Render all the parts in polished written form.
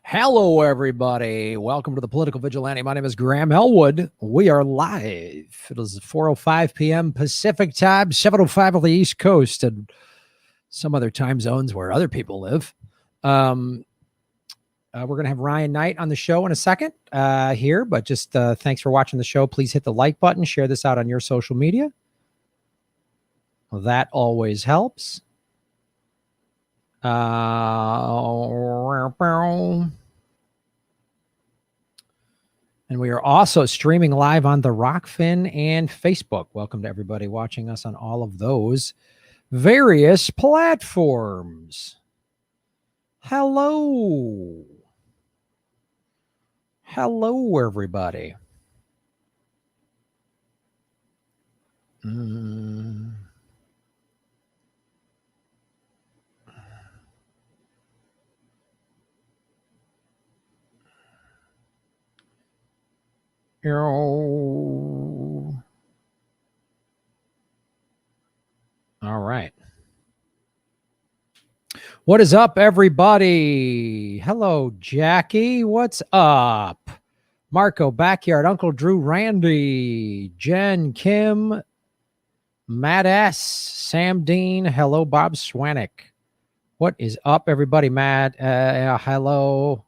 Hello, everybody. Welcome to the Political Vigilante. My name is Graham Elwood. We are live. It is 4:05 p.m. Pacific time, 7:05 on the East Coast, and some other time zones where other people live. We're going to have Ryan Knight on the show in a second here, but just thanks for watching the show. Please hit the like button. Share this out on your social media. Well, that always helps. And we are also streaming live on the Rockfin and Facebook. Welcome to everybody watching us on all of those various platforms. Hello. Hello, everybody. All right. What is up, everybody? Hello, Jackie. What's up? Marco, Backyard, Uncle Drew, Randy, Jen, Kim, Matt S., Sam Dean. Hello, Bob Swanick. What is up, everybody? Matt, hello.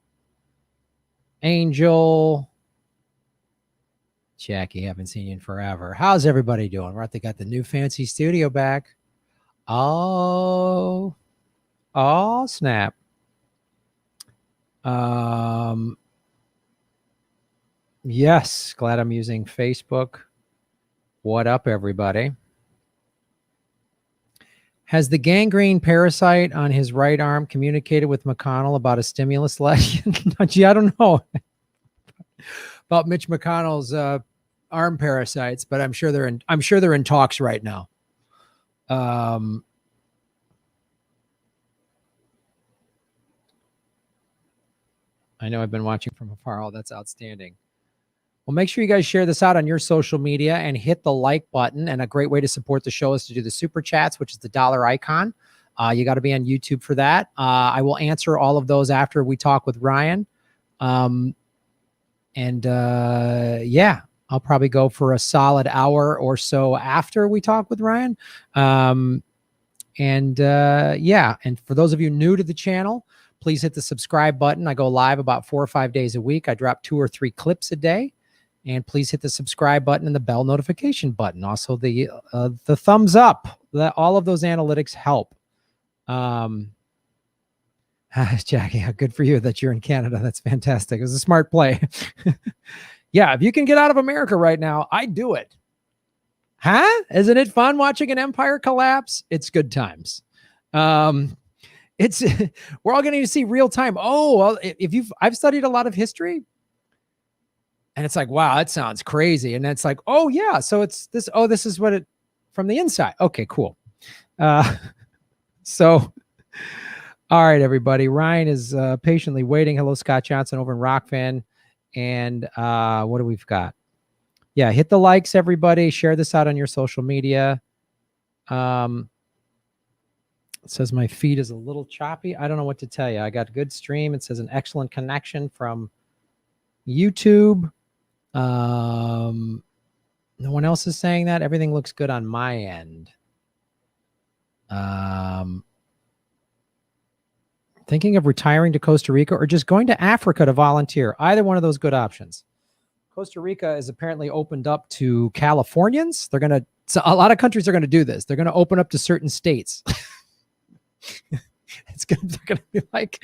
Angel. Jackie, haven't seen you in forever. How's everybody doing? They got the new fancy studio back. Oh, snap. Yes, glad I'm using Facebook. What up, everybody? Has the gangrene parasite on his right arm communicated with McConnell about a stimulus leg? Gee, I don't know about Mitch McConnell's arm parasites, but I'm sure they're in talks right now. I know I've been watching from afar. Oh, that's outstanding. Well, make sure you guys share this out on your social media and hit the like button. And a great way to support the show is to do the super chats, which is the dollar icon. You got to be on YouTube for that. I will answer all of those after we talk with Ryan. Yeah, I'll probably go for a solid hour or so after we talk with Ryan. Yeah, and for those of you new to the channel, please hit the subscribe button. I go live about 4 or 5 days a week. I drop 2 or 3 clips a day. And please hit the subscribe button and the bell notification button. Also, the thumbs up. All of those analytics help. Jackie, good for you that you're in Canada. That's fantastic. It was a smart play. Yeah, if you can get out of America right now, I'd do it. Huh? Isn't it fun watching an empire collapse? It's good times. We're all going to see real time. Oh, well, I've studied a lot of history. And it's like, wow, that sounds crazy. And it's like, oh yeah, so it's this. Oh, this is what it from the inside. Okay, cool. So, all right, everybody. Ryan is patiently waiting. Hello, Scott Johnson over in Rockfin. And what do we've got? Yeah, hit the likes, everybody. Share this out on your social media. It says my feed is a little choppy. I don't know what to tell you. I got a good stream. It says an excellent connection from YouTube. No one else is saying that. Everything looks good on my end. Thinking of retiring to Costa Rica or just going to Africa to volunteer. Either one of those good options. Costa Rica is apparently opened up to Californians. So a lot of countries are going to do this. They're going to open up to certain states. They're going to be like,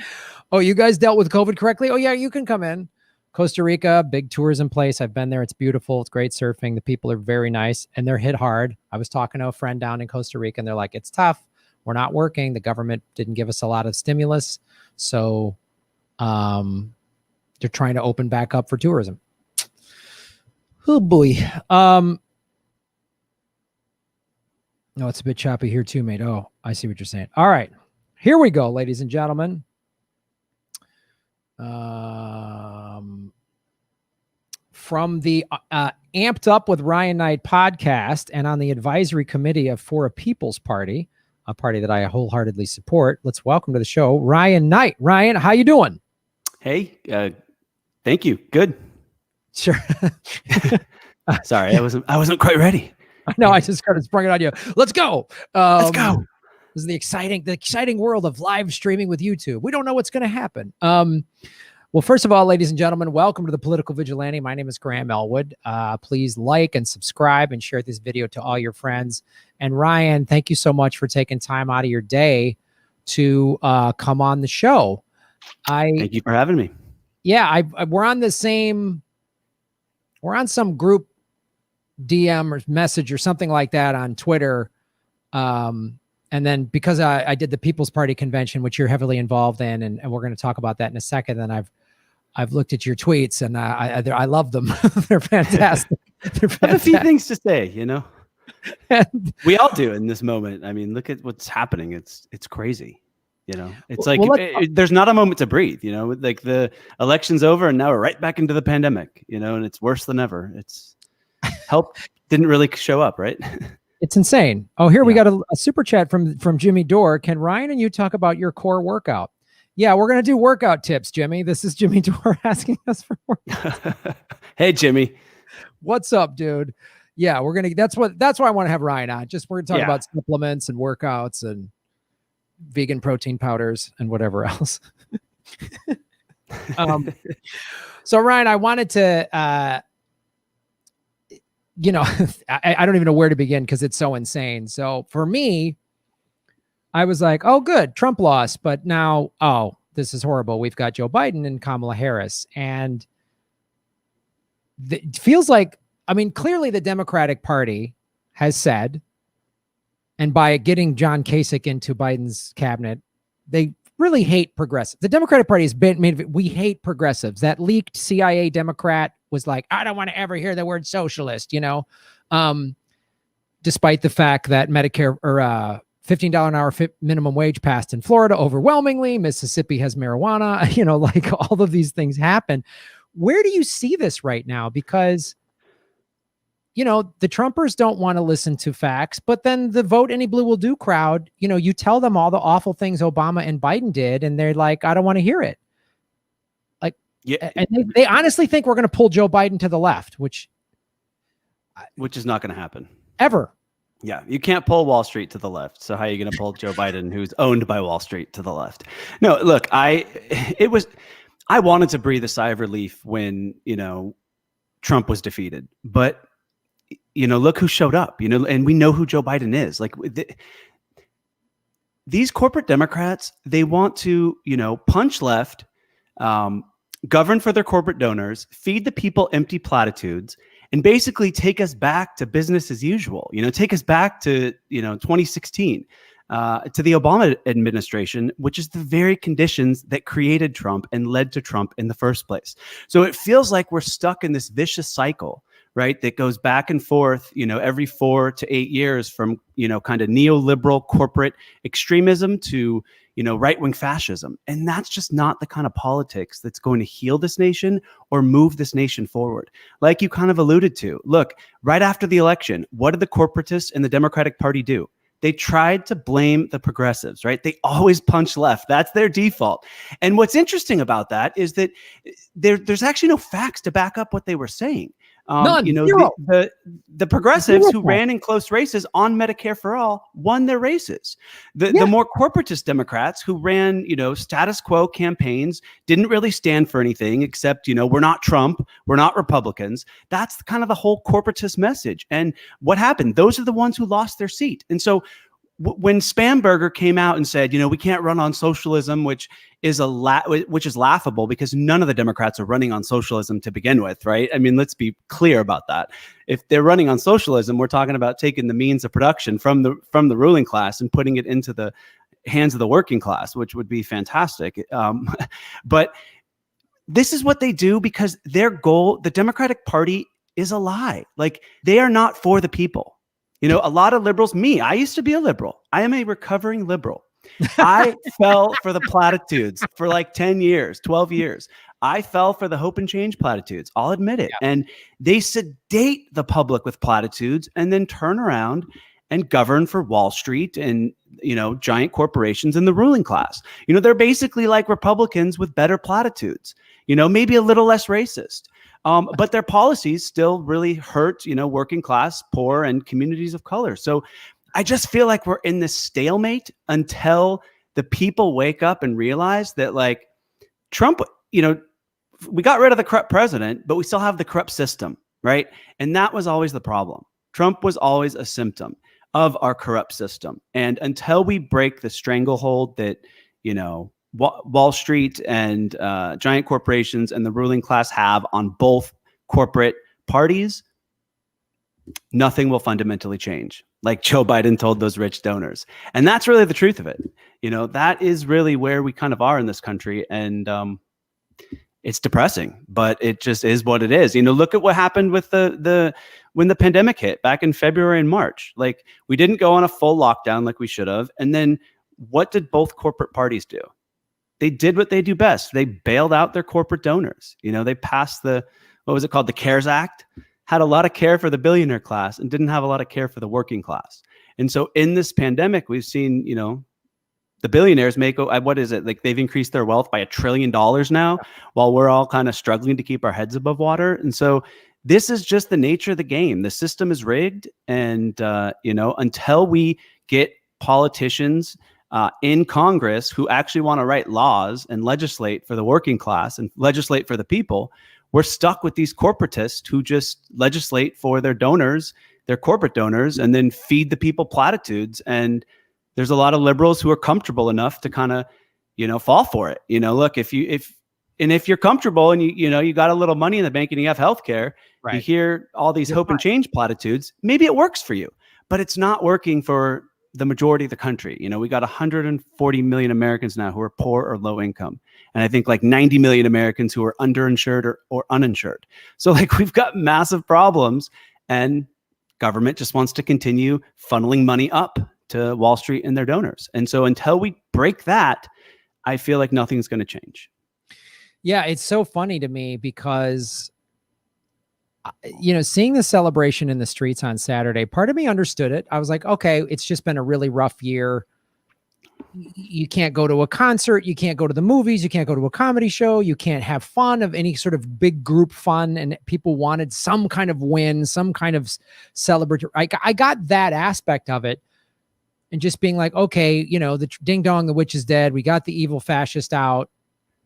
oh, you guys dealt with COVID correctly? Oh yeah, you can come in. Costa Rica, big tourism place. I've been there. It's beautiful. It's great surfing. The people are very nice and they're hit hard. I was talking to a friend down in Costa Rica and they're like, it's tough. We're not working. The government didn't give us a lot of stimulus. So they're trying to open back up for tourism. Oh boy. No, it's a bit choppy here too, mate. Oh, I see what you're saying. All right. Here we go, ladies and gentlemen. From the Amped Up with Ryan Knight podcast and on the advisory committee of For a People's Party, a party that I wholeheartedly support, let's welcome to the show Ryan Knight. Ryan, how you doing? Hey, thank you. Good. Sure. Sorry, I wasn't quite ready. No, I just kind of sprung it on you. Let's go. Let's go. This is the exciting world of live streaming with YouTube. We don't know what's going to happen. Well, first of all, ladies and gentlemen, welcome to the Political Vigilante. My name is Graham Elwood. Please like and subscribe and share this video to all your friends. And Ryan, thank you so much for taking time out of your day to come on the show. Thank you for having me. Yeah, we're on some group DM or message or something like that on Twitter. And then because I did the People's Party convention, which you're heavily involved in, and we're going to talk about that in a second. Then I've looked at your tweets and I love them. They're fantastic. They're fantastic. I have a few things to say, you know. We all do in this moment. I mean, look at what's happening. It's crazy. You know, it's there's not a moment to breathe, you know, like the election's over and now we're right back into the pandemic, you know, and it's worse than ever. It's help didn't really show up, right? It's insane. Oh, here we got a super chat from Jimmy Dore. Can Ryan and you talk about your core workout? Yeah, we're going to do workout tips, Jimmy. This is Jimmy Dore asking us for workout. Hey, Jimmy. What's up, dude? Yeah, that's why I want to have Ryan on. We're going to talk about supplements and workouts and vegan protein powders and whatever else. So Ryan, I wanted to, I don't even know where to begin because it's so insane. So for me, I was like, oh, good, Trump lost, but now, oh, this is horrible. We've got Joe Biden and Kamala Harris. And it feels like, I mean, clearly the Democratic Party has said, and by getting John Kasich into Biden's cabinet, they really hate progressives. The Democratic Party has been made, we hate progressives. That leaked CIA Democrat was like, I don't want to ever hear the word socialist, you know, despite the fact that Medicare or $15 an hour minimum wage passed in Florida overwhelmingly. Mississippi has marijuana, you know, like all of these things happen. Where do you see this right now? Because you know, the Trumpers don't want to listen to facts, but then the Vote Any Blue Will Do crowd, you know, you tell them all the awful things Obama and Biden did, and they're like, I don't want to hear it. Like, yeah. And they honestly think we're going to pull Joe Biden to the left, which is not going to happen. Ever. Yeah, you can't pull Wall Street to the left. So how are you going to pull Joe Biden, who's owned by Wall Street, to the left? No, look, I wanted to breathe a sigh of relief when, you know, Trump was defeated, but you know, look who showed up, you know, and we know who Joe Biden is. Like these corporate Democrats, they want to, you know, punch left, govern for their corporate donors, feed the people empty platitudes, and basically take us back to business as usual, you know, take us back to, you know, 2016, to the Obama administration, which is the very conditions that created Trump and led to Trump in the first place. So it feels like we're stuck in this vicious cycle, right, that goes back and forth, you know, every 4 to 8 years from, you know, kind of neoliberal corporate extremism to, you know, right-wing fascism. And that's just not the kind of politics that's going to heal this nation or move this nation forward. Like you kind of alluded to, look, right after the election, what did the corporatists and the Democratic Party do? They tried to blame the progressives, right? They always punch left. That's their default. And what's interesting about that is that there's actually no facts to back up what they were saying. None, you know, the progressives who ran in close races on Medicare for all won their races. The more corporatist Democrats who ran, you know, status quo campaigns didn't really stand for anything except, you know, we're not Trump, we're not Republicans. That's kind of the whole corporatist message. And what happened? Those are the ones who lost their seat. And so when Spamberger came out and said, you know, we can't run on socialism, which is laughable because none of the Democrats are running on socialism to begin with, right? I mean, let's be clear about that. If they're running on socialism, we're talking about taking the means of production from the ruling class and putting it into the hands of the working class, which would be fantastic. But this is what they do because their goal, the Democratic Party, is a lie. Like they are not for the people. You know, a lot of liberals, I used to be a liberal. I am a recovering liberal. I fell for the platitudes for like 10 years, 12 years. I fell for the hope and change platitudes. I'll admit it. Yeah. And they sedate the public with platitudes and then turn around and govern for Wall Street and, giant corporations and the ruling class. They're basically like Republicans with better platitudes, maybe a little less racist. But their policies still really hurt, working class, poor, and communities of color. So I just feel like we're in this stalemate until the people wake up and realize that, like, Trump, we got rid of the corrupt president, but we still have the corrupt system, right? And that was always the problem. Trump was always a symptom of our corrupt system. And until we break the stranglehold that, Wall Street and giant corporations and the ruling class have on both corporate parties, nothing will fundamentally change. Like Joe Biden told those rich donors. And that's really the truth of it. That is really where we kind of are in this country. And it's depressing, but it just is what it is. Look at what happened with when the pandemic hit back in February and March. Like, we didn't go on a full lockdown like we should have. And then what did both corporate parties do? They did what they do best. They bailed out their corporate donors. They passed what was it called? The CARES Act. Had a lot of care for the billionaire class and didn't have a lot of care for the working class. And so in this pandemic, we've seen, the billionaires make, what is it? Like, they've increased their wealth by $1 trillion now, while we're all kind of struggling to keep our heads above water. And so this is just the nature of the game. The system is rigged. And, until we get politicians in Congress who actually want to write laws and legislate for the working class and legislate for the people, we're stuck with these corporatists who just legislate for their donors, their corporate donors, and then feed the people platitudes. And there's a lot of liberals who are comfortable enough to kind of, fall for it. Look, if you're comfortable and you got a little money in the bank and you have healthcare, right, you hear all these hope and change platitudes, maybe it works for you, but it's not working for the majority of the country. We got 140 million Americans now who are poor or low income. And I think like 90 million Americans who are underinsured or uninsured. So, like, we've got massive problems, and government just wants to continue funneling money up to Wall Street and their donors. And so until we break that, I feel like nothing's going to change. Yeah, it's so funny to me because, seeing the celebration in the streets on Saturday, part of me understood it. I was like, okay, it's just been a really rough year. You can't go to a concert. You can't go to the movies. You can't go to a comedy show. You can't have fun of any sort of big group fun. And people wanted some kind of win, some kind of celebratory. I got that aspect of it. And just being like, okay, the ding dong, the witch is dead. We got the evil fascist out.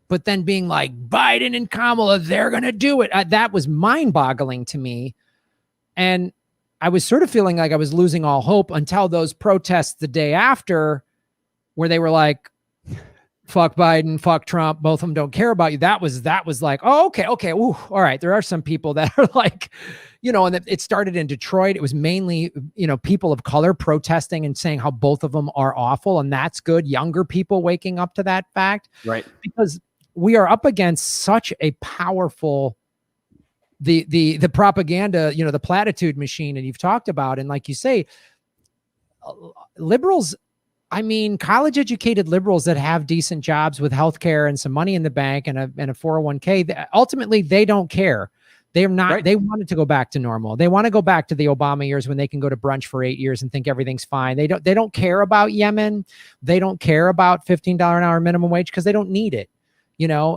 But then being like, Biden and Kamala, they're going to do it. That was mind boggling to me. And I was sort of feeling like I was losing all hope until those protests the day after, where they were like, fuck Biden, fuck Trump, both of them don't care about you. That was like, oh, okay. Ooh, all right. There are some people that are like, and it started in Detroit. It was mainly, people of color protesting and saying how both of them are awful. And that's good. Younger people waking up to that fact. Right. Because we are up against such a powerful, the propaganda, the platitude machine. And you've talked about, and like you say, liberals, college educated liberals that have decent jobs with healthcare and some money in the bank and a 401k, ultimately they don't care. They're not, right. They wanted to go back to normal. They want to go back to the Obama years when they can go to brunch for 8 years and think everything's fine. They don't care about Yemen. They don't care about $15 an hour minimum wage because they don't need it,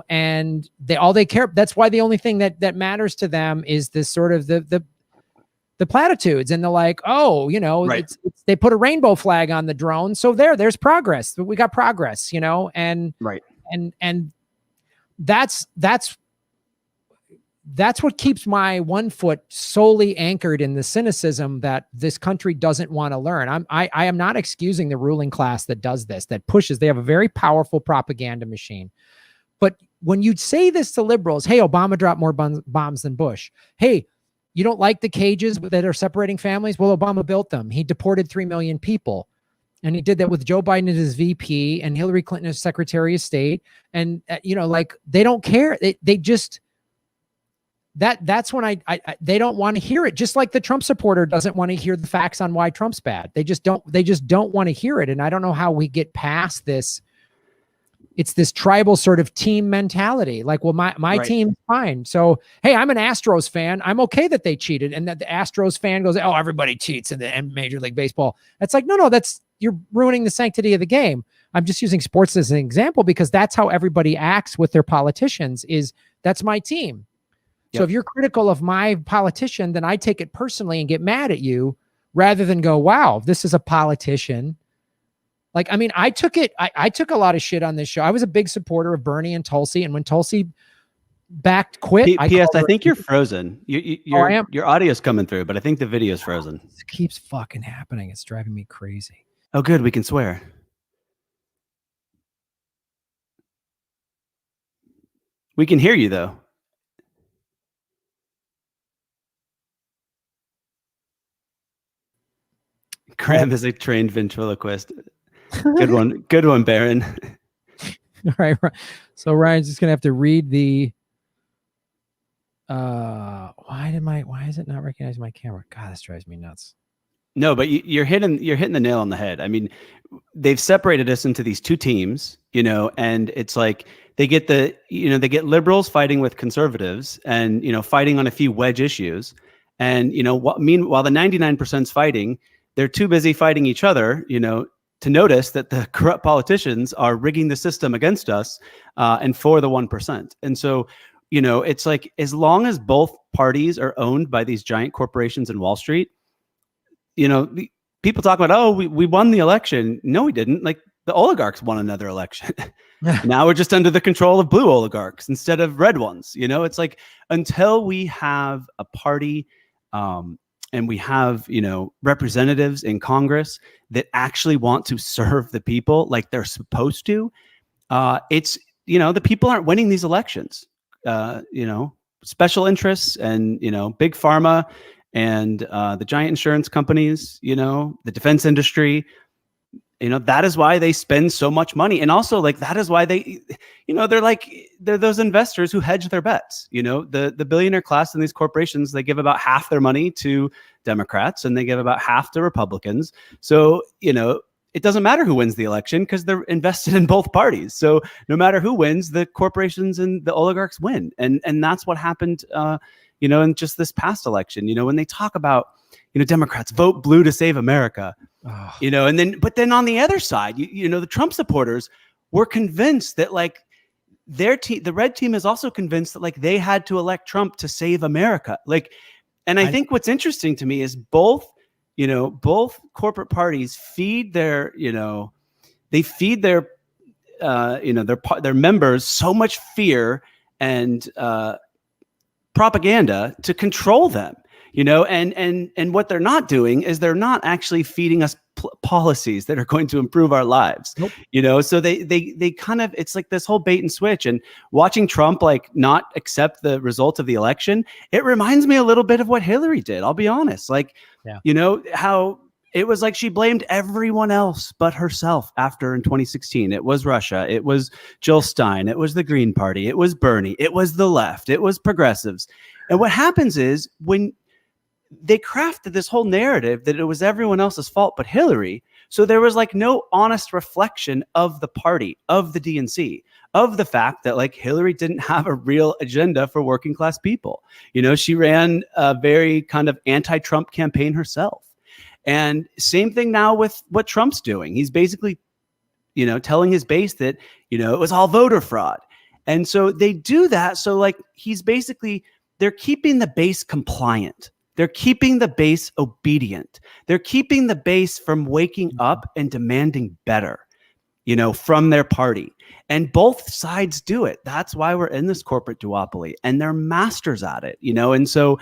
and they care. That's why the only thing that matters to them is this sort of the platitudes, and they're like, oh, right. They put a rainbow flag on the drone. So there's progress. We got progress, and right. And that's what keeps my one foot solely anchored in the cynicism that this country doesn't want to learn. I am not excusing the ruling class that does this, that pushes. They have a very powerful propaganda machine. But when you say this to liberals, hey, Obama dropped more bombs than Bush. Hey, you don't like the cages that are separating families? Well, Obama built them. He deported 3 million people. And he did that with Joe Biden as his VP and Hillary Clinton as Secretary of State. And, they don't care. They just, that's when they don't want to hear it. Just like the Trump supporter doesn't want to hear the facts on why Trump's bad. They just don't want to hear it. And I don't know how we get past this, it's this tribal sort of team mentality. Like, well, my Right. team's fine. So, hey, I'm an Astros fan. I'm okay that they cheated. And that the Astros fan goes, oh, everybody cheats in the Major League Baseball. It's like, no, you're ruining the sanctity of the game. I'm just using sports as an example because that's how everybody acts with their politicians is that's my team. So if you're critical of my politician, then I take it personally and get mad at you rather than go, wow, this is a politician. Like, I mean, I took a lot of shit on this show. I was a big supporter of Bernie and Tulsi. And when Tulsi quit. P.S. I think you're frozen. I am. Your audio's coming through, but I think the video's frozen. It keeps fucking happening. It's driving me crazy. Oh, good. We can swear. We can hear you, though. Graham is a trained ventriloquist. Good one. Good one, Baron. All right. So Ryan's just going to have to read the... why is it not recognizing my camera? God, this drives me nuts. No, but you're hitting the nail on the head. I mean, they've separated us into these two teams, and it's like they get liberals fighting with conservatives and, fighting on a few wedge issues. And, meanwhile, the 99%'s fighting, they're too busy fighting each other, to notice that the corrupt politicians are rigging the system against us and for the 1%. And so, it's like as long as both parties are owned by these giant corporations in Wall Street, people talk about, oh, we won the election. No, we didn't. Like the oligarchs won another election. Now we're just under the control of blue oligarchs instead of red ones. It's like until we have a party and we have, representatives in Congress that actually want to serve the people like they're supposed to, it's, the people aren't winning these elections. Special interests and, big pharma and the giant insurance companies, the defense industry, that is why they spend so much money. And also like, that is why they, they're those investors who hedge their bets, the billionaire class in these corporations, they give about half their money to Democrats and they give about half to Republicans. So, it doesn't matter who wins the election because they're invested in both parties. So no matter who wins, the corporations and the oligarchs win. And that's what happened, in just this past election, when they talk about, Democrats vote blue to save America, but then on the other side, the Trump supporters were convinced that like their team, the red team is also convinced that like they had to elect Trump to save America. Like, and I think what's interesting to me is both corporate parties feed their, their members so much fear and propaganda to control them, and what they're not doing is they're not actually feeding us policies that are going to improve our lives. Nope. So they kind of, it's like this whole bait and switch. And watching Trump like not accept the result of the election, it reminds me a little bit of what Hillary did. I'll be honest. Like, how it was like she blamed everyone else but herself after in 2016. It was Russia. It was Jill Stein. It was the Green Party. It was Bernie. It was the left. It was progressives. And what happens is when they crafted this whole narrative that it was everyone else's fault but Hillary, so there was like no honest reflection of the party, of the DNC, of the fact that like Hillary didn't have a real agenda for working class people. She ran a very kind of anti-Trump campaign herself. And same thing now with what Trump's doing. He's basically, telling his base that, it was all voter fraud. And so they do that. So like they're keeping the base compliant. They're keeping the base obedient. They're keeping the base from waking up and demanding better, from their party. And both sides do it. That's why we're in this corporate duopoly, and they're masters at it, And so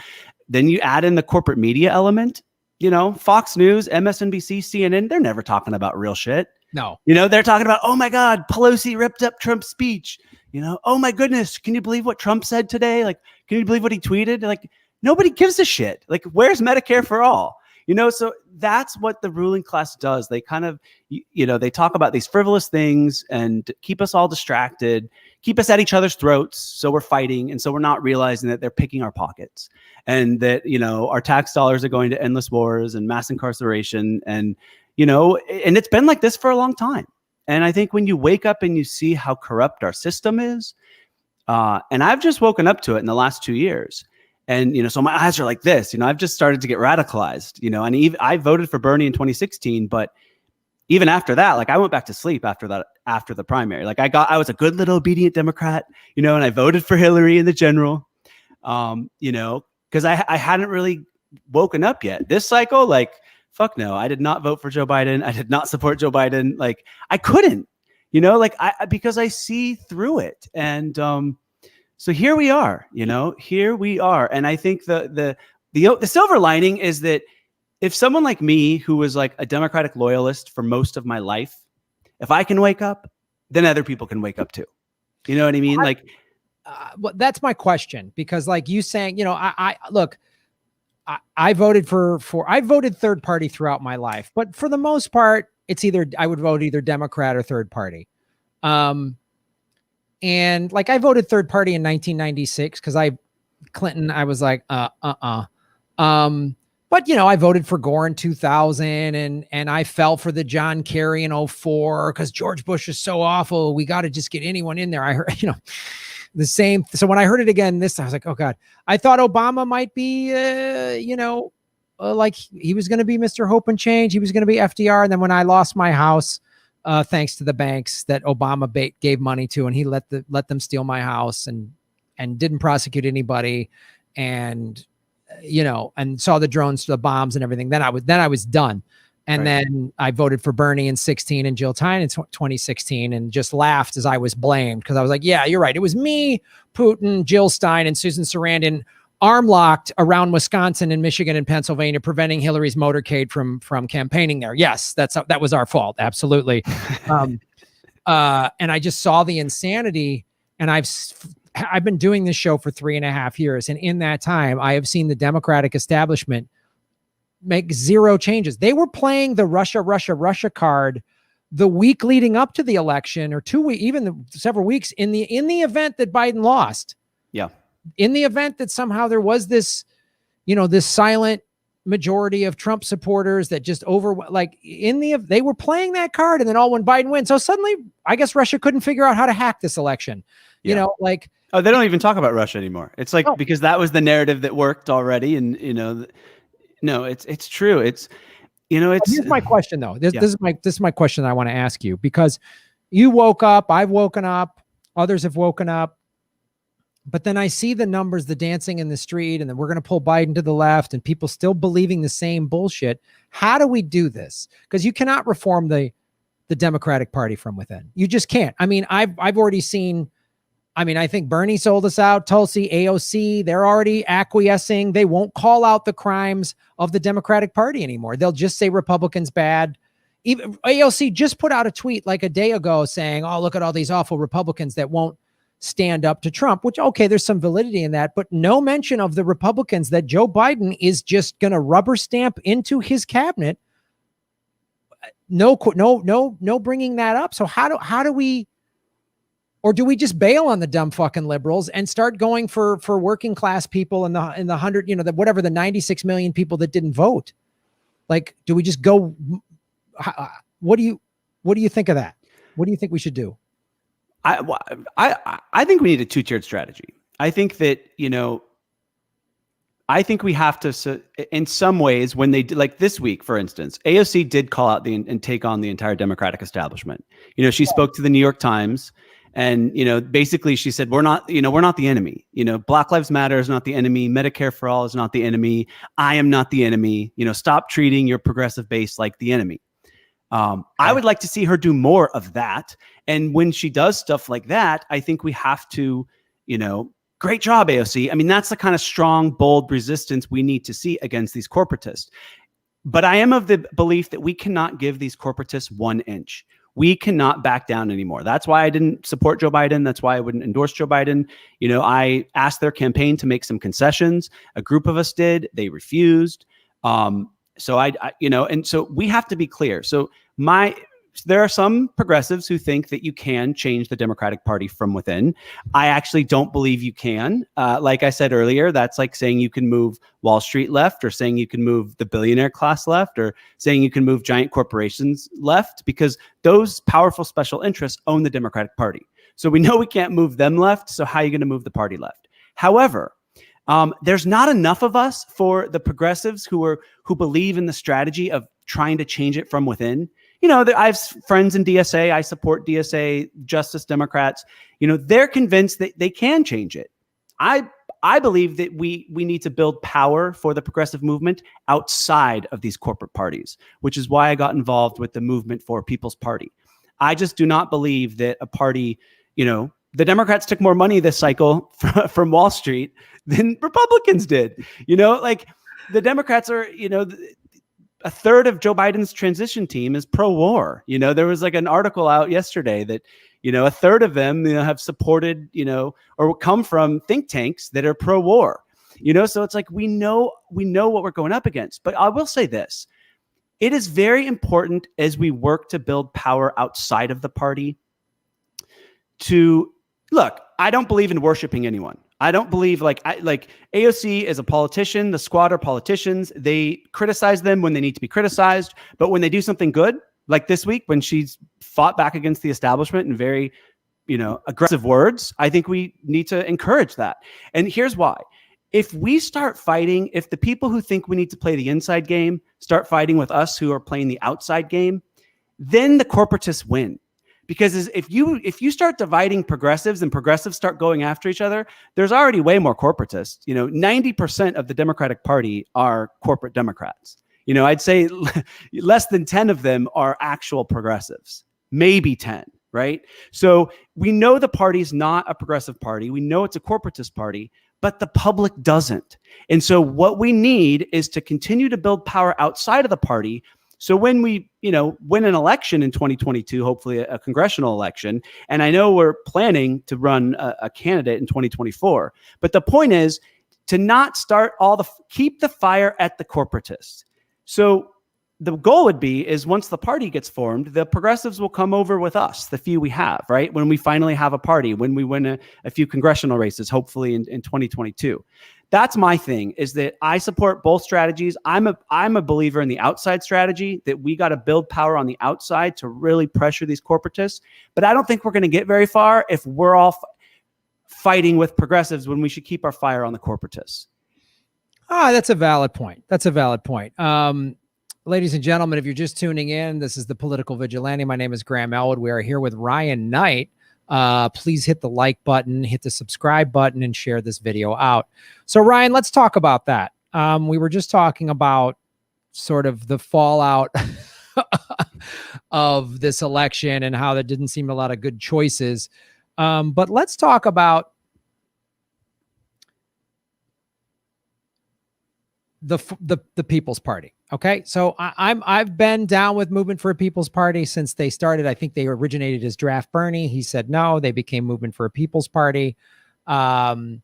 then you add in the corporate media element, Fox News, MSNBC, CNN, they're never talking about real shit. No. They're talking about, oh my God, Pelosi ripped up Trump's speech. Oh my goodness, can you believe what Trump said today? Like, can you believe what he tweeted? Like, nobody gives a shit. Like, where's Medicare for all? So that's what the ruling class does. They kind of, they talk about these frivolous things and keep us all distracted, keep us at each other's throats. So we're fighting. And so we're not realizing that they're picking our pockets and that, our tax dollars are going to endless wars and mass incarceration. And, and it's been like this for a long time. And I think when you wake up and you see how corrupt our system is, and I've just woken up to it in the last 2 years. And, so my eyes are like this, I've just started to get radicalized, and even I voted for Bernie in 2016, but even after that, like I went back to sleep after the primary. Like I was a good little obedient Democrat, and I voted for Hillary in the general, because I hadn't really woken up yet. This cycle, like, fuck no, I did not vote for Joe Biden. I did not support Joe Biden. Like I couldn't, because I see through it. And so here we are, here we are. And I think the silver lining is that if someone like me, who was like a Democratic loyalist for most of my life, if I can wake up, then other people can wake up too. You know what I mean? Well, that's my question, because like you saying, I voted I voted third party throughout my life, but for the most part, it's I would vote either Democrat or third party. And like I voted third party in 1996 because Clinton, I was like, but I voted for Gore in 2000 and I fell for the John Kerry in 2004 because George Bush is so awful. We got to just get anyone in there. I heard, the same. So when I heard it again, I was like, oh God, I thought Obama might be, like he was going to be Mr. Hope and Change. He was going to be FDR. And then when I lost my house, thanks to the banks that Obama gave money to, and he let them steal my house and didn't prosecute anybody. And, and saw the drones, the bombs and everything. Then I was done. And then I voted for Bernie in 2016 and Jill Stein in 2016 and just laughed as I was blamed because I was like, yeah, you're right. It was me, Putin, Jill Stein, and Susan Sarandon arm locked around Wisconsin and Michigan and Pennsylvania, preventing Hillary's motorcade from campaigning there. Yes, that was our fault. Absolutely. And I just saw the insanity, and I've been doing this show for 3.5 years. And in that time, I have seen the Democratic establishment make zero changes. They were playing the Russia card the week leading up to the election, or 2 weeks, even several weeks in the event that Biden lost. Yeah. In the event that somehow there was this, this silent majority of Trump supporters that just they were playing that card, and then when Biden wins. So suddenly, I guess Russia couldn't figure out how to hack this election. Oh, they don't even talk about Russia anymore. It's like, because that was the narrative that worked already. And, no, it's true. It's, here's my question though. This is my question I want to ask you, because you woke up, I've woken up, others have woken up, but then I see the numbers, the dancing in the street, and then we're going to pull Biden to the left and people still believing the same bullshit. How do we do this? Because you cannot reform the Democratic Party from within. You just can't. I mean, I've already seen, I think Bernie sold us out, Tulsi, AOC, they're already acquiescing. They won't call out the crimes of the Democratic Party anymore. They'll just say Republicans bad. Even AOC just put out a tweet like a day ago saying, oh, look at all these awful Republicans that won't stand up to Trump, which, okay, there's some validity in that, but no mention of the Republicans that Joe Biden is just going to rubber stamp into his cabinet. No bringing that up. So how do we, or do we just bail on the dumb fucking liberals and start going for working class people in the 100, whatever, the 96 million people that didn't vote? Like, do we just go? What do you think of that? What do you think we should do? I think we need a two-tiered strategy. I think that, I think we have to, in some ways, when they did, like this week, for instance, AOC did call out and take on the entire Democratic establishment. She spoke to the New York Times, and, basically she said, we're not the enemy. Black Lives Matter is not the enemy. Medicare for all is not the enemy. I am not the enemy. Stop treating your progressive base like the enemy. I would like to see her do more of that. And when she does stuff like that, I think we have to, great job, AOC. That's the kind of strong, bold resistance we need to see against these corporatists. But I am of the belief that we cannot give these corporatists 1 inch. We cannot back down anymore. That's why I didn't support Joe Biden. That's why I wouldn't endorse Joe Biden. I asked their campaign to make some concessions. A group of us did. They refused. So and so we have to be clear. So there are some progressives who think that you can change the Democratic Party from within. I actually don't believe you can. Like I said earlier, that's like saying you can move Wall Street left, or saying you can move the billionaire class left, or saying you can move giant corporations left, because those powerful special interests own the Democratic Party. So we know we can't move them left. So how are you going to move the party left? However, there's not enough of us for the progressives who believe in the strategy of trying to change it from within. You know, I have friends in DSA. I support DSA Justice Democrats. You know, they're convinced that they can change it. I believe that we need to build power for the progressive movement outside of these corporate parties, which is why I got involved with the Movement for People's Party. I just do not believe that a party, you know, the Democrats took more money this cycle from Wall Street than Republicans did. You know, like the Democrats are, you know, a third of Joe Biden's transition team is pro-war. You know, there was like an article out yesterday that, you know, a third of them, you know, have supported, you know, or come from think tanks that are pro-war. You know, so it's like we know what we're going up against. But I will say this. It is very important as we work to build power outside of the party to look. I don't believe in worshiping anyone. I don't believe like AOC is a politician. The squad are politicians. They criticize them when they need to be criticized. But when they do something good, like this week when she's fought back against the establishment in very, you know, aggressive words, I think we need to encourage that. And here's why. If we start fighting, if the people who think we need to play the inside game start fighting with us who are playing the outside game, then the corporatists win. Because if you start dividing progressives and progressives start going after each other, there's already way more corporatists. You know, 90% of the Democratic Party are corporate Democrats. You know, I'd say less than 10 of them are actual progressives, maybe 10, right? So we know the party's not a progressive party. We know it's a corporatist party, but the public doesn't. And so what we need is to continue to build power outside of the party. So when we, you know, win an election in 2022, hopefully a congressional election, and I know we're planning to run a candidate in 2024, but the point is to not start keep the fire at the corporatists. So the goal would be is once the party gets formed, the progressives will come over with us, the few we have, right? When we finally have a party, when we win a few congressional races, hopefully in 2022. That's my thing, is that I support both strategies. I'm a believer in the outside strategy, that we got to build power on the outside to really pressure these corporatists. But I don't think we're going to get very far if we're all fighting with progressives when we should keep our fire on the corporatists. That's a valid point. Ladies and gentlemen, if you're just tuning in, this is the Political Vigilante. My name is Graham Elwood. We are here with Ryan Knight. Please hit the like button, hit the subscribe button, and share this video out. So Ryan, let's talk about that. We were just talking about sort of the fallout of this election and how there didn't seem a lot of good choices. But let's talk about the People's Party. Okay. So I've been down with Movement for a People's Party since they started. I think they originated as Draft Bernie. He said no, they became Movement for a People's Party. You know,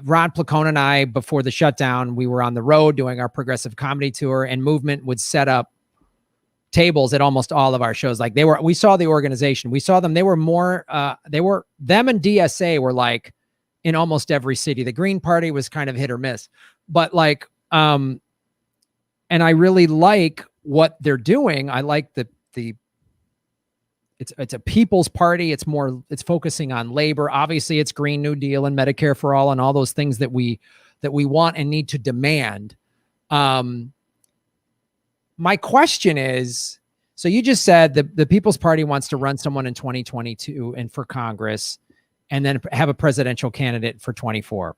Ron Placone and I, before the shutdown, we were on the road doing our progressive comedy tour, and Movement would set up tables at almost all of our shows. Like we saw the organization, we saw them. Them and DSA were like in almost every city. The Green Party was kind of hit or miss, but like, and I really like what they're doing. I like it's a people's party. It's focusing on labor. Obviously it's Green New Deal and Medicare for all and all those things that we want and need to demand. My question is, so you just said the People's Party wants to run someone in 2022 and for Congress, and then have a presidential candidate for 24,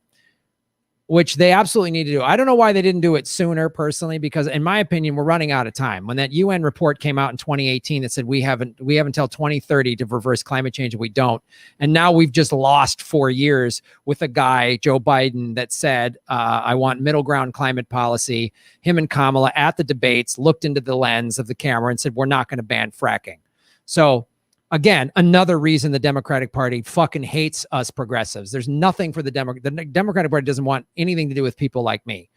which they absolutely need to do. I don't know why they didn't do it sooner, personally, because in my opinion, we're running out of time. When that UN report came out in 2018 that said we have until 2030 to reverse climate change, and we don't. And now we've just lost 4 years with a guy, Joe Biden, that said, I want middle ground climate policy. Him and Kamala at the debates looked into the lens of the camera and said, we're not going to ban fracking. So again, another reason the Democratic Party fucking hates us progressives. There's nothing for the Democratic Party doesn't want anything to do with people like me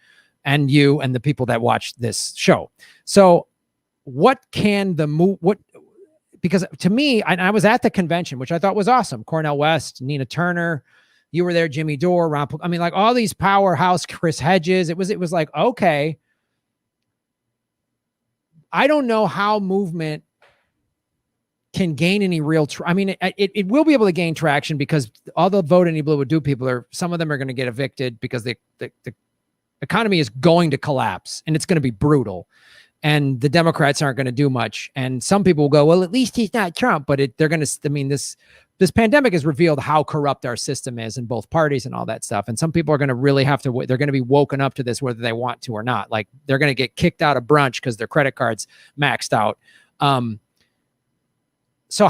and you and the people that watch this show. So what can the move, because to me, I was at the convention, which I thought was awesome. Cornel West, Nina Turner, you were there, Jimmy Dore, I mean, like all these powerhouse, Chris Hedges. It was like, okay, I don't know how movement can gain any real, I mean, it will be able to gain traction because all the Vote Any Blue would do people some of them are going to get evicted because the economy is going to collapse and it's going to be brutal. And the Democrats aren't going to do much. And some people will go, well, at least he's not Trump, but they're going to, I mean, this pandemic has revealed how corrupt our system is in both parties and all that stuff. And some people are going to really have to, they're going to be woken up to this, whether they want to or not. Like they're going to get kicked out of brunch because their credit card's maxed out. So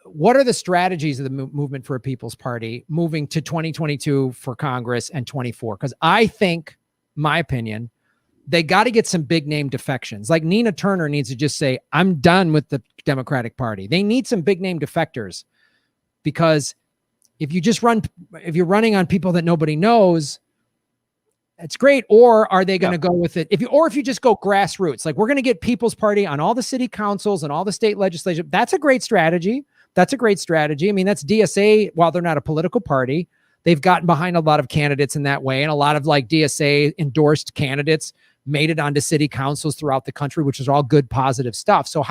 what are the strategies of the Movement for a People's Party moving to 2022 for Congress and 24? Because I think, my opinion, they got to get some big name defections. Like Nina Turner needs to just say, I'm done with the Democratic Party. They need some big name defectors, because if you're running on people that nobody knows, it's great. Or are they going to go with it? If you just go grassroots, like we're going to get People's Party on all the city councils and all the state legislature. That's a great strategy. I mean, that's DSA. While they're not a political party, they've gotten behind a lot of candidates in that way. And a lot of like DSA endorsed candidates made it onto city councils throughout the country, which is all good, positive stuff. So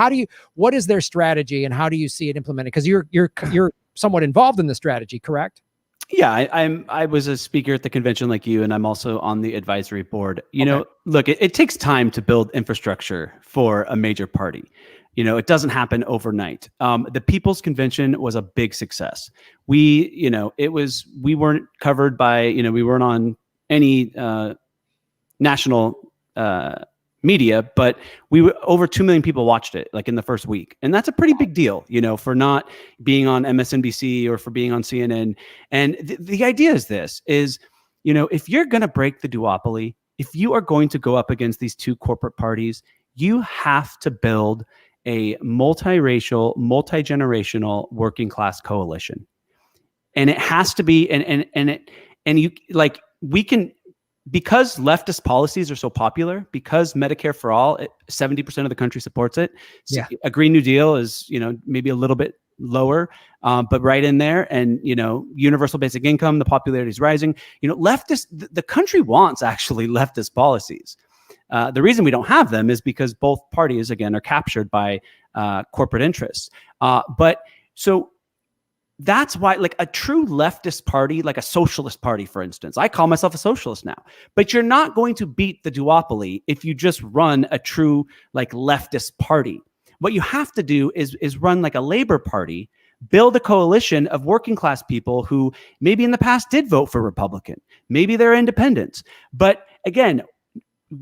what is their strategy and how do you see it implemented? Because you're somewhat involved in the strategy, correct? Yeah, I was a speaker at the convention like you, and I'm also on the advisory board. You know, look, it takes time to build infrastructure for a major party. You know, it doesn't happen overnight. The People's Convention was a big success. We weren't covered by, we weren't on any national media, but over 2 million people watched it like in the first week. And that's a pretty big deal, for not being on MSNBC or for being on CNN. And the idea is if you're going to break the duopoly, if you are going to go up against these two corporate parties, you have to build a multiracial, multi-generational working class coalition. And it has to be, because leftist policies are so popular, because Medicare for all, 70% of the country supports it. Yeah. A Green New Deal is, maybe a little bit lower, but right in there. And, universal basic income, the popularity is rising. The country wants actually leftist policies. The reason we don't have them is because both parties, again, are captured by corporate interests. So that's why, like a true leftist party, like a socialist party, for instance, I call myself a socialist now, but you're not going to beat the duopoly if you just run a true like leftist party. What you have to do is run like a Labor Party, build a coalition of working class people who maybe in the past did vote for Republican, maybe they're independents. But again,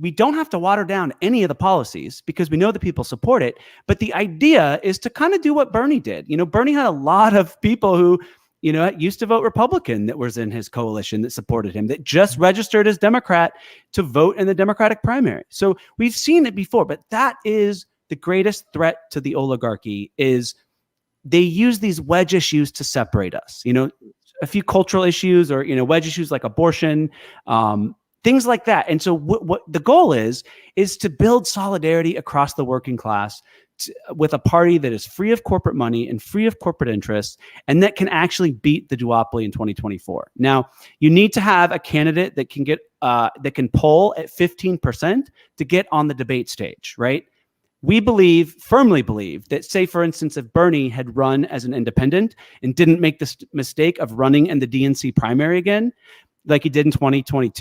we don't have to water down any of the policies because we know that people support it. But the idea is to kind of do what Bernie did. Bernie had a lot of people who, used to vote Republican that was in his coalition that supported him, that just registered as Democrat to vote in the Democratic primary. So we've seen it before, but that is the greatest threat to the oligarchy is they use these wedge issues to separate us, a few cultural issues or, wedge issues like abortion, things like that. And so what the goal is to build solidarity across the working class with a party that is free of corporate money and free of corporate interests, and that can actually beat the duopoly in 2024. Now, you need to have a candidate that can get that can poll at 15% to get on the debate stage, right? We firmly believe that, say, for instance, if Bernie had run as an independent and didn't make this mistake of running in the DNC primary again, like he did in 2020,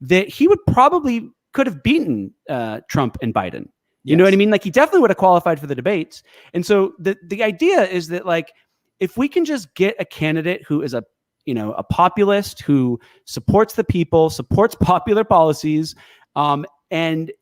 that he could have beaten Trump and Biden. You know what I mean? Like he definitely would have qualified for the debates. And so the idea is that like, if we can just get a candidate who is a populist, who supports the people, supports popular policies, and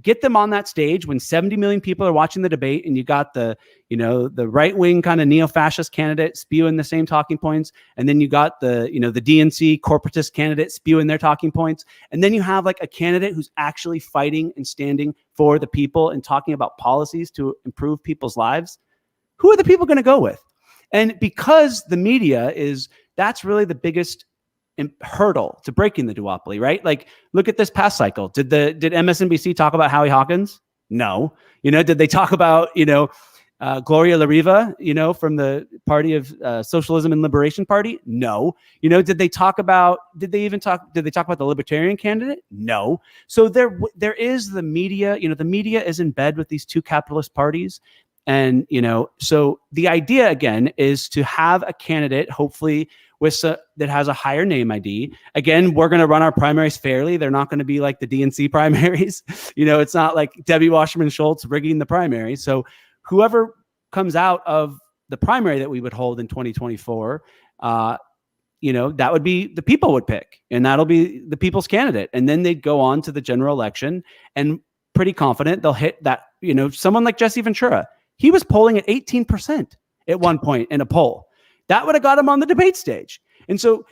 get them on that stage when 70 million people are watching the debate, and you got the right-wing kind of neo-fascist candidate spewing the same talking points, and then you got the DNC corporatist candidate spewing their talking points, and then you have like a candidate who's actually fighting and standing for the people and talking about policies to improve people's lives. Who are the people going to go with? And because the media that's really the biggest hurdle to breaking the duopoly, right? Like, look at this past cycle. Did MSNBC talk about Howie Hawkins? No. Did they talk about, Gloria La Riva, from the Party of Socialism and Liberation Party? No. Did they talk about the Libertarian candidate? No. So there is the media, the media is in bed with these two capitalist parties. And, so the idea again is to have a candidate, hopefully that has a higher name ID. Again, we're going to run our primaries fairly. They're not going to be like the DNC primaries. It's not like Debbie Wasserman Schultz rigging the primary. So whoever comes out of the primary that we would hold in 2024, that would be the people would pick, and that'll be the people's candidate. And then they'd go on to the general election, and pretty confident they'll hit that, someone like Jesse Ventura. He was polling at 18% at one point in a poll. That would have got him on the debate stage. And so,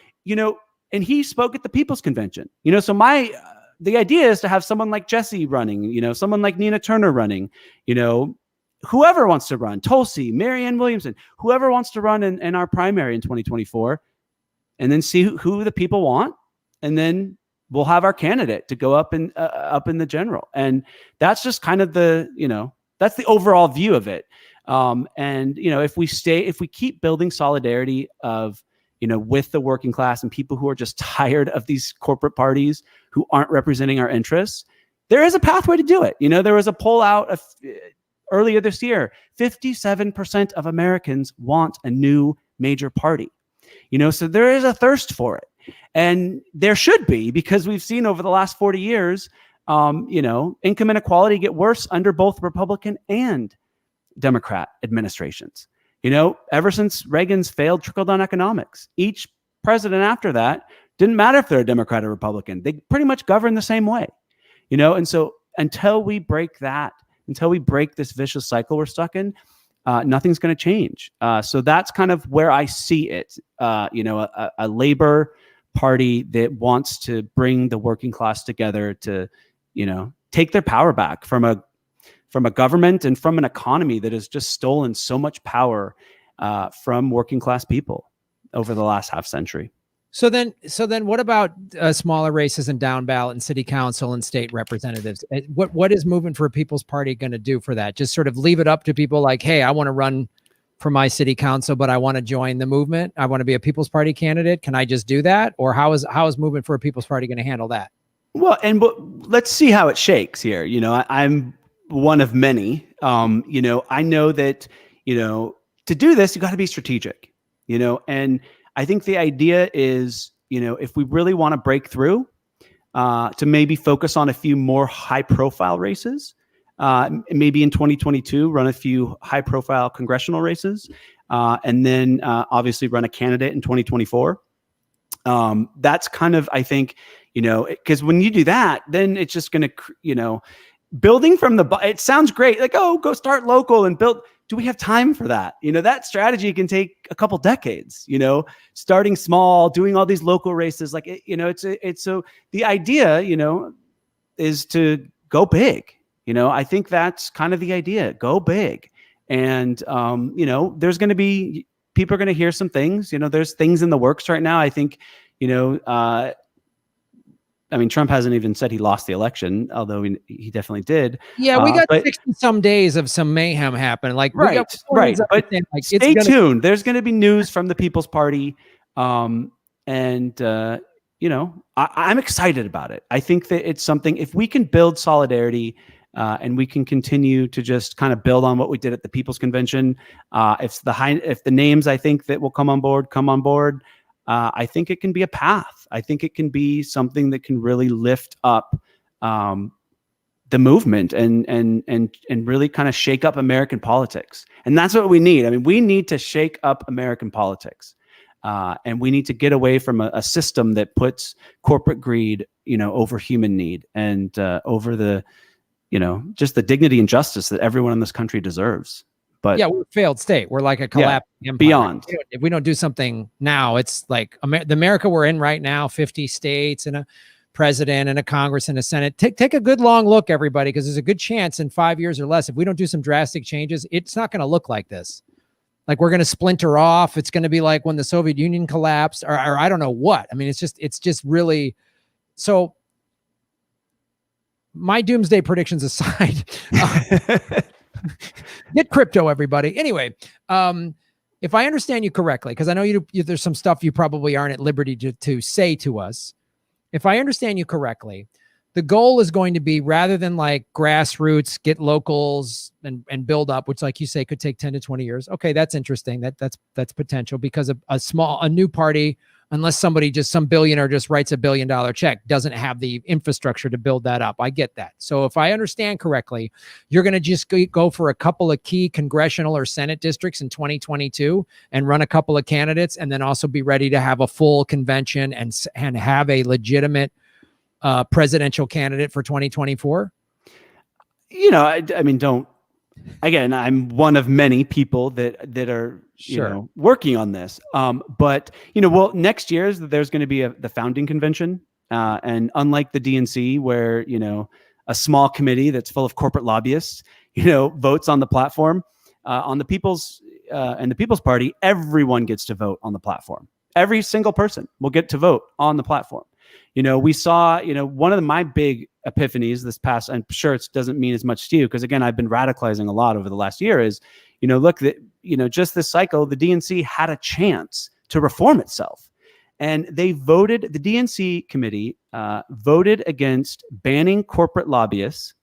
and he spoke at the People's Convention. So the idea is to have someone like Jesse running, someone like Nina Turner running, whoever wants to run, Tulsi, Marianne Williamson, whoever wants to run in our primary in 2024, and then see who the people want. And then we'll have our candidate to go up in the general. And that's just kind of that's the overall view of it. And if we keep building solidarity of, with the working class and people who are just tired of these corporate parties who aren't representing our interests, there is a pathway to do it. There was a poll out earlier this year, 57% of Americans want a new major party. So there is a thirst for it, and there should be, because we've seen over the last 40 years, income inequality get worse under both Republican and Democrat administrations. Ever since Reagan's failed trickle-down economics, each president after that, didn't matter if they're a Democrat or Republican, they pretty much govern the same way. And so until we break this vicious cycle we're stuck in, nothing's going to change. So that's kind of where I see it. A labor party that wants to bring the working class together to, take their power back from a government and from an economy that has just stolen so much power from working class people over the last half century. So then what about smaller races and down ballot and city council and state representatives? What is Movement for a People's Party going to do for that? Just sort of leave it up to people like, hey, I want to run for my city council, but I want to join the movement. I want to be a People's Party candidate. Can I just do that? Or how is Movement for a People's Party going to handle that? Well, let's see how it shakes here. I'm one of many. I know that, to do this, you got to be strategic, and I think the idea is, if we really want to break through, to maybe focus on a few more high profile races, maybe in 2022, run a few high profile congressional races, and then obviously run a candidate in 2024. That's kind of, I think, because when you do that, then it's just going to, building from it sounds great. Like, oh, go start local and build. Do we have time for that? That strategy can take a couple decades, starting small, doing all these local races. Like, it's so the idea, is to go big. I think that's kind of the idea, go big. And, there's going to be, people are going to hear some things, there's things in the works right now. I think, Trump hasn't even said he lost the election, although he definitely did. Yeah, we got 60 some days of some mayhem happening. Like, right. But stay tuned. There's going to be news from the People's Party, I'm excited about it. I think that it's something. If we can build solidarity, and we can continue to just kind of build on what we did at the People's Convention, if the names I think that will come on board. I think it can be a path. I think it can be something that can really lift up the movement and really kind of shake up American politics. And that's what we need. We need to shake up American politics. And we need to get away from a system that puts corporate greed, over human need and over the, just the dignity and justice that everyone in this country deserves. But yeah, we're a failed state. We're like a collapsed empire. Beyond. If we don't do something now, it's like the America we're in right now, 50 states and a president and a Congress and a Senate. Take a good long look, everybody, because there's a good chance in 5 years or less, if we don't do some drastic changes, it's not going to look like this. Like we're going to splinter off. It's going to be like when the Soviet Union collapsed, or I don't know what. I mean, it's just really. So my doomsday predictions aside, get crypto, everybody. Anyway, if I understand you correctly, because I know there's some stuff you probably aren't at liberty to say to us. If I understand you correctly, the goal is going to be, rather than like grassroots, get locals and build up, which, like you say, could take 10 to 20 years. Okay, that's interesting. That's potential, because a new party, unless some billionaire just writes $1 billion check, doesn't have the infrastructure to build that up. I get that. So if I understand correctly, you're going to just go for a couple of key congressional or Senate districts in 2022 and run a couple of candidates, and then also be ready to have a full convention and have a legitimate presidential candidate for 2024. I mean, again, I'm one of many people that are working on this. But next year there's going to be the founding convention, and unlike the DNC, where a small committee that's full of corporate lobbyists votes on the platform, on the People's Party, everyone gets to vote on the platform. Every single person will get to vote on the platform. We saw, one of my big epiphanies this past, I'm sure it doesn't mean as much to you, because again, I've been radicalizing a lot over the last year, is, look, that, just this cycle, the DNC had a chance to reform itself. And the DNC committee voted against banning corporate lobbyists.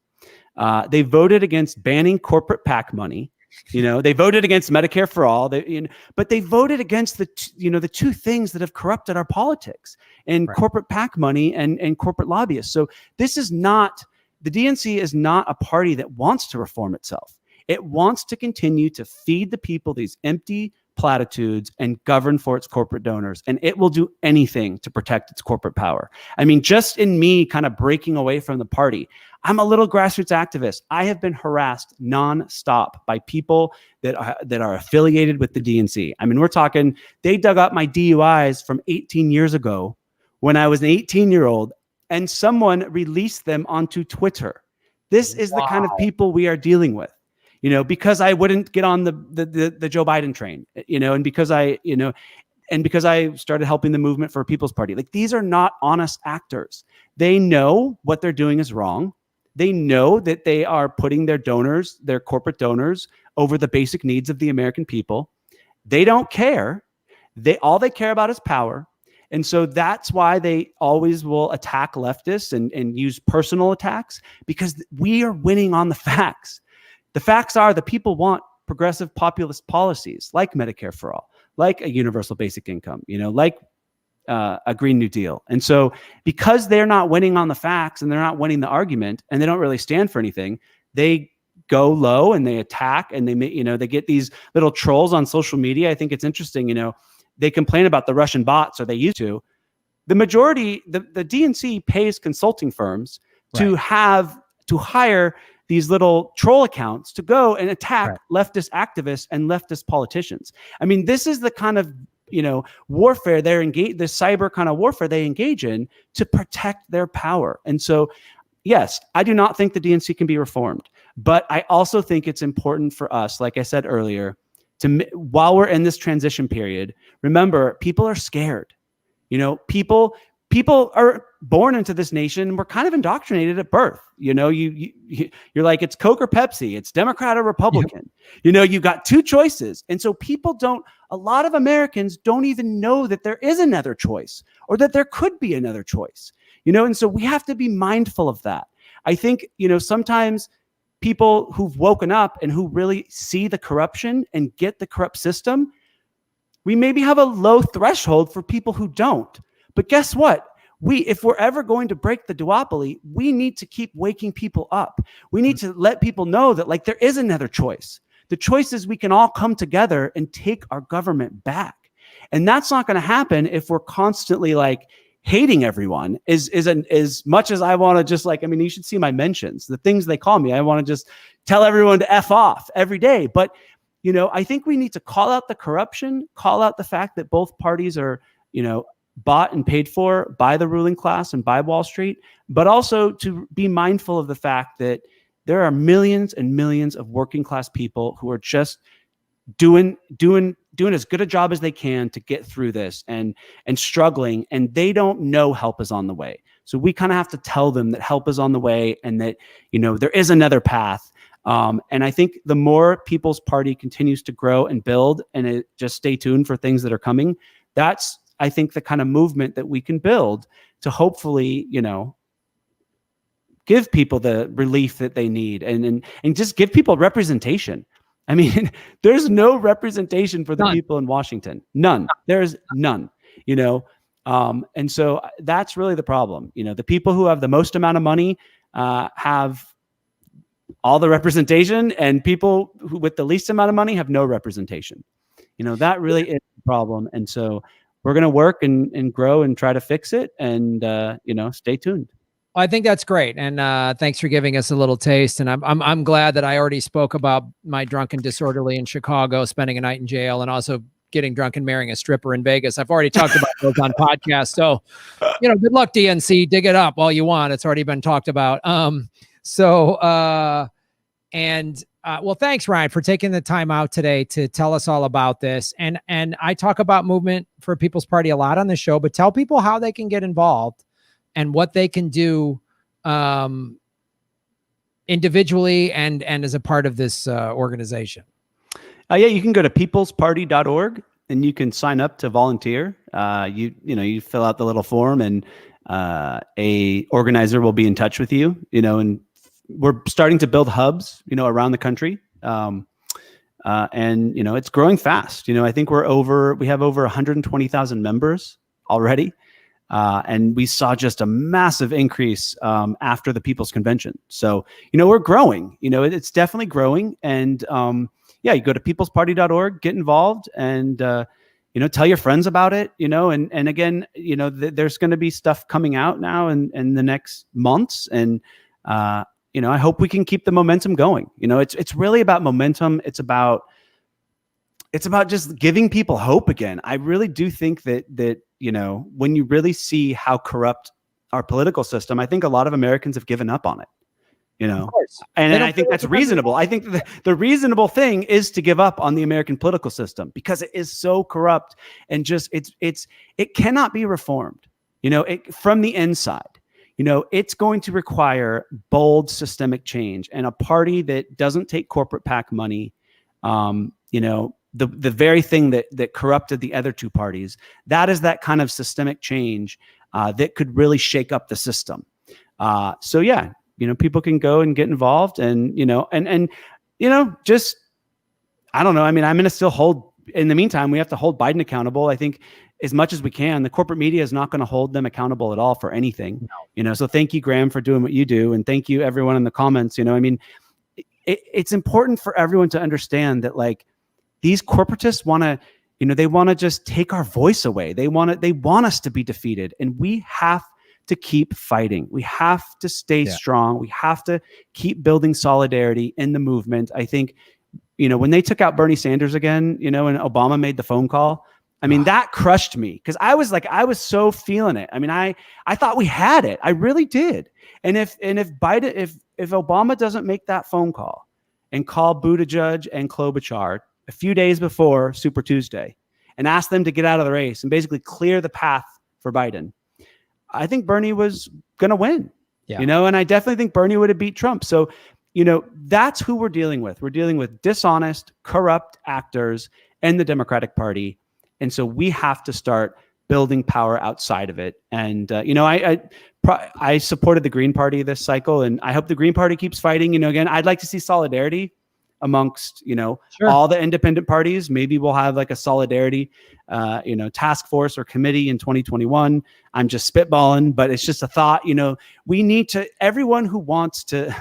They voted against banning corporate PAC money. They voted against Medicare for all. But they voted against the two things that have corrupted our politics, and corporate PAC money and corporate lobbyists. So the DNC is not a party that wants to reform itself. It wants to continue to feed the people these empty platitudes and govern for its corporate donors. And it will do anything to protect its corporate power. I mean, just in me kind of breaking away from the party, I'm a little grassroots activist. I have been harassed nonstop by people that are affiliated with the DNC. I mean, we're talking, they dug up my DUIs from 18 years ago when I was an 18-year-old, and someone released them onto Twitter. This is the kind of people we are dealing with. Because I wouldn't get on the Joe Biden train, and because I started helping the movement for a People's Party. Like, these are not honest actors. They know what they're doing is wrong. They know that they are putting their corporate donors, over the basic needs of the American people. They don't care. All they care about is power. And so that's why they always will attack leftists and use personal attacks, because we are winning on the facts. The facts are the people want progressive populist policies like Medicare for all, like a universal basic income, like a Green New Deal. And so because they're not winning on the facts and they're not winning the argument and they don't really stand for anything, they go low and they attack, and they get these little trolls on social media. I think it's interesting, they complain about the Russian bots, or they used to. The majority, the DNC pays consulting firms to hire these little troll accounts to go and attack leftist activists and leftist politicians. I mean, this is the kind of warfare they're engaged, the cyber kind of warfare they engage in to protect their power. And so, yes, I do not think the DNC can be reformed, but I also think it's important for us, like I said earlier, while we're in this transition period, remember, people are scared. People are born into this nation, and we're kind of indoctrinated at birth. You're like, it's Coke or Pepsi, it's Democrat or Republican. Yep. You got two choices. And so a lot of Americans don't even know that there is another choice, or that there could be another choice. And so we have to be mindful of that. I think, sometimes people who've woken up and who really see the corruption and get the corrupt system, we maybe have a low threshold for people who don't. But guess what? If we're ever going to break the duopoly, we need to keep waking people up. We need to let people know that, there is another choice. The choice is we can all come together and take our government back. And that's not going to happen if we're constantly hating everyone as much as I want to just you should see my mentions, the things they call me. I want to just tell everyone to F off every day. But, I think we need to call out the corruption, call out the fact that both parties are, bought and paid for by the ruling class and by Wall Street, but also to be mindful of the fact that there are millions and millions of working class people who are just doing as good a job as they can to get through this and struggling, and they don't know help is on the way. So we kind of have to tell them that help is on the way and that, there is another path. And I think the more People's Party continues to grow and build, and just stay tuned for things that are coming, that's, I think, the kind of movement that we can build to hopefully, give people the relief that they need and just give people representation. I mean, there's no representation for the people in Washington. None. There's none, and so that's really the problem. The people who have the most amount of money have all the representation, and people who with the least amount of money have no representation. That really is the problem. And so we're going to work and grow and try to fix it, and stay tuned. I think that's great, and thanks for giving us a little taste. And I'm glad that I already spoke about my drunken disorderly in Chicago, spending a night in jail, and also getting drunk and marrying a stripper in Vegas. I've already talked about those on podcasts. So, good luck, DNC. Dig it up all you want. It's already been talked about. Well, thanks, Ryan, for taking the time out today to tell us all about this. And I talk about Movement for People's Party a lot on the show, but tell people how they can get involved and what they can do individually and as a part of this organization. You can go to peoplesparty.org and you can sign up to volunteer. You fill out the little form, and a organizer will be in touch with you, and we're starting to build hubs, around the country. And it's growing fast. I think we have over 120,000 members already. And we saw just a massive increase after the People's Convention. So, we're growing, it's definitely growing. And you go to peoplesparty.org, get involved, and, tell your friends about it, and again, there's going to be stuff coming out now in the next months. And, I hope we can keep the momentum going. It's really about momentum. It's about just giving people hope again. I really do think that when you really see how corrupt our political system, I think a lot of Americans have given up on it. Of course. And I think that's reasonable. I think the reasonable thing is to give up on the American political system because it is so corrupt and just it cannot be reformed. From the inside. It's going to require bold systemic change, and a party that doesn't take corporate PAC money, the very thing that corrupted the other two parties, that is that kind of systemic change that could really shake up the system. People can go and get involved, and just, I don't know. I mean, I'm going to still hold. In the meantime, we have to hold Biden accountable. I think as much as we can. The corporate media is not going to hold them accountable at all for anything. No. So thank you, Graham, for doing what you do, and thank you, everyone in the comments. It's important for everyone to understand that, like, these corporatists want to, they want to just take our voice away. They want us to be defeated, and we have to keep fighting. We have to stay strong. We have to keep building solidarity in the movement. I think, when they took out Bernie Sanders again, and Obama made the phone call, I mean, that crushed me because I was so feeling it. I mean, I thought we had it. I really did. And if Obama doesn't make that phone call and call Buttigieg and Klobuchar a few days before Super Tuesday and ask them to get out of the race and basically clear the path for Biden, I think Bernie was going to win. Yeah. And I definitely think Bernie would have beat Trump. So, that's who we're dealing with. We're dealing with dishonest, corrupt actors in the Democratic Party. And so we have to start building power outside of it. And, I supported the Green Party this cycle, and I hope the Green Party keeps fighting. Again, I'd like to see solidarity amongst, all the independent parties. Maybe we'll have like a solidarity, task force or committee in 2021. I'm just spitballing, but it's just a thought. We need to, everyone who wants to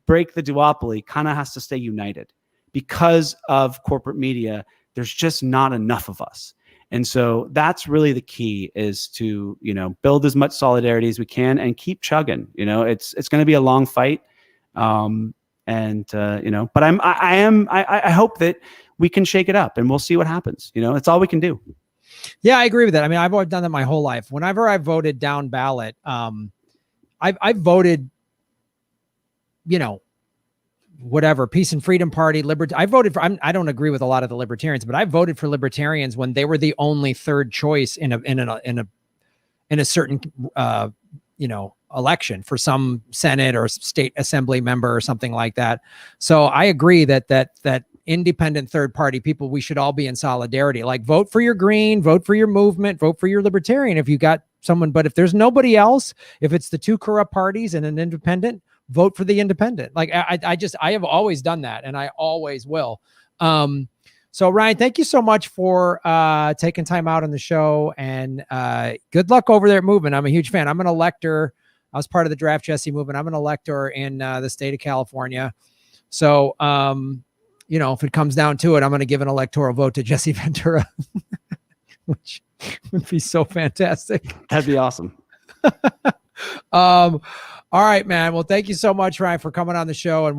break the duopoly kind of has to stay united because of corporate media. There's just not enough of us. And so that's really the key, is to, build as much solidarity as we can and keep chugging. It's going to be a long fight. But I hope that we can shake it up, and we'll see what happens. It's all we can do. Yeah, I agree with that. I mean, I've always done that my whole life. Whenever I voted down ballot, I voted, whatever, Peace and Freedom Party, I voted for, I don't agree with a lot of the libertarians, but I voted for libertarians when they were the only third choice in a certain, election for some Senate or state assembly member or something like that. So I agree that independent third party people, we should all be in solidarity. Like, vote for your Green, vote for your movement, vote for your libertarian if you got someone. But if there's nobody else, if it's the two corrupt parties and an independent, vote for the independent. Like, I have always done that, and I always will. So Ryan, thank you so much for taking time out on the show, and good luck over there at Movement. I'm a huge fan. I'm an elector. I was part of the Draft Jesse movement. I'm an elector in the state of California. So, if it comes down to it, I'm going to give an electoral vote to Jesse Ventura, which would be so fantastic. That'd be awesome. All right, man. Well, thank you so much, Ryan, for coming on the show, and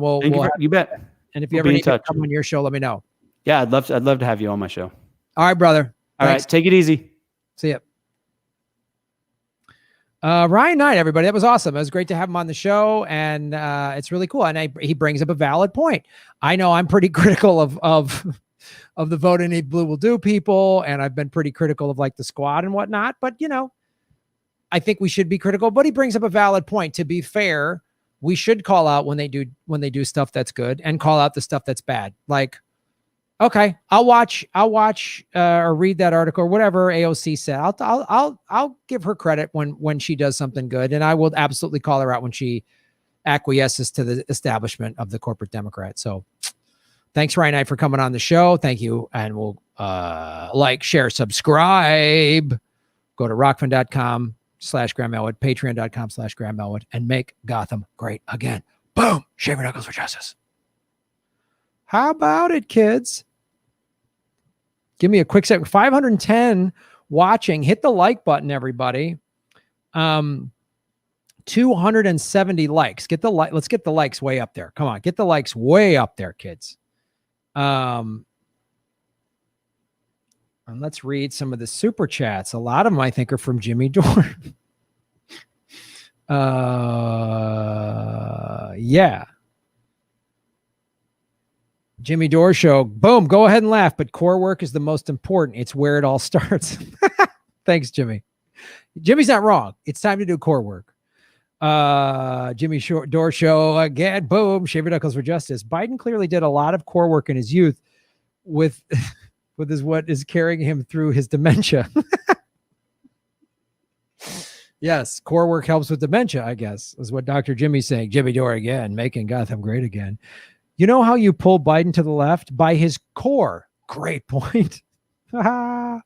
you bet. And if you ever need to come on your show, let me know. Yeah, I'd love to have you on my show. All right, brother. All right, take it easy. See ya. Ryan Knight, everybody. That was awesome. It was great to have him on the show, and it's really cool. And he brings up a valid point. I know I'm pretty critical of the Vote Any Blue Will Do people, and I've been pretty critical of like the squad and whatnot. But I think we should be critical. But he brings up a valid point. To be fair, we should call out when they do stuff that's good, and call out the stuff that's bad. Like, okay, I'll watch or read that article or whatever AOC said. I'll give her credit when she does something good, and I will absolutely call her out when she acquiesces to the establishment of the corporate Democrat. So thanks, Ryan Knight, for coming on the show. Thank you, and we'll like, share, subscribe. Go to rockfin.com/Graham Elwood, patreon.com/Graham Elwood, and make Gotham great again. Boom! Shave your knuckles for justice. How about it, kids? Give me a quick second. 510 watching. Hit the like button, everybody. 270 likes. Let's get the likes way up there. Come on, get the likes way up there, kids. And let's read some of the super chats. A lot of them, I think, are from Jimmy Dore. Yeah. Jimmy Dore show. Boom. Go ahead and laugh, but core work is the most important. It's where it all starts. Thanks, Jimmy. Jimmy's not wrong. It's time to do core work. Jimmy Dore show again. Boom. Shave your knuckles for justice. Biden clearly did a lot of core work in his youth with what is carrying him through his dementia. Yes, core work helps with dementia, I guess, is what Dr. Jimmy's saying. Jimmy Dore again, making Gotham great again. You know how you pull Biden to the left? By his core. Great point. Get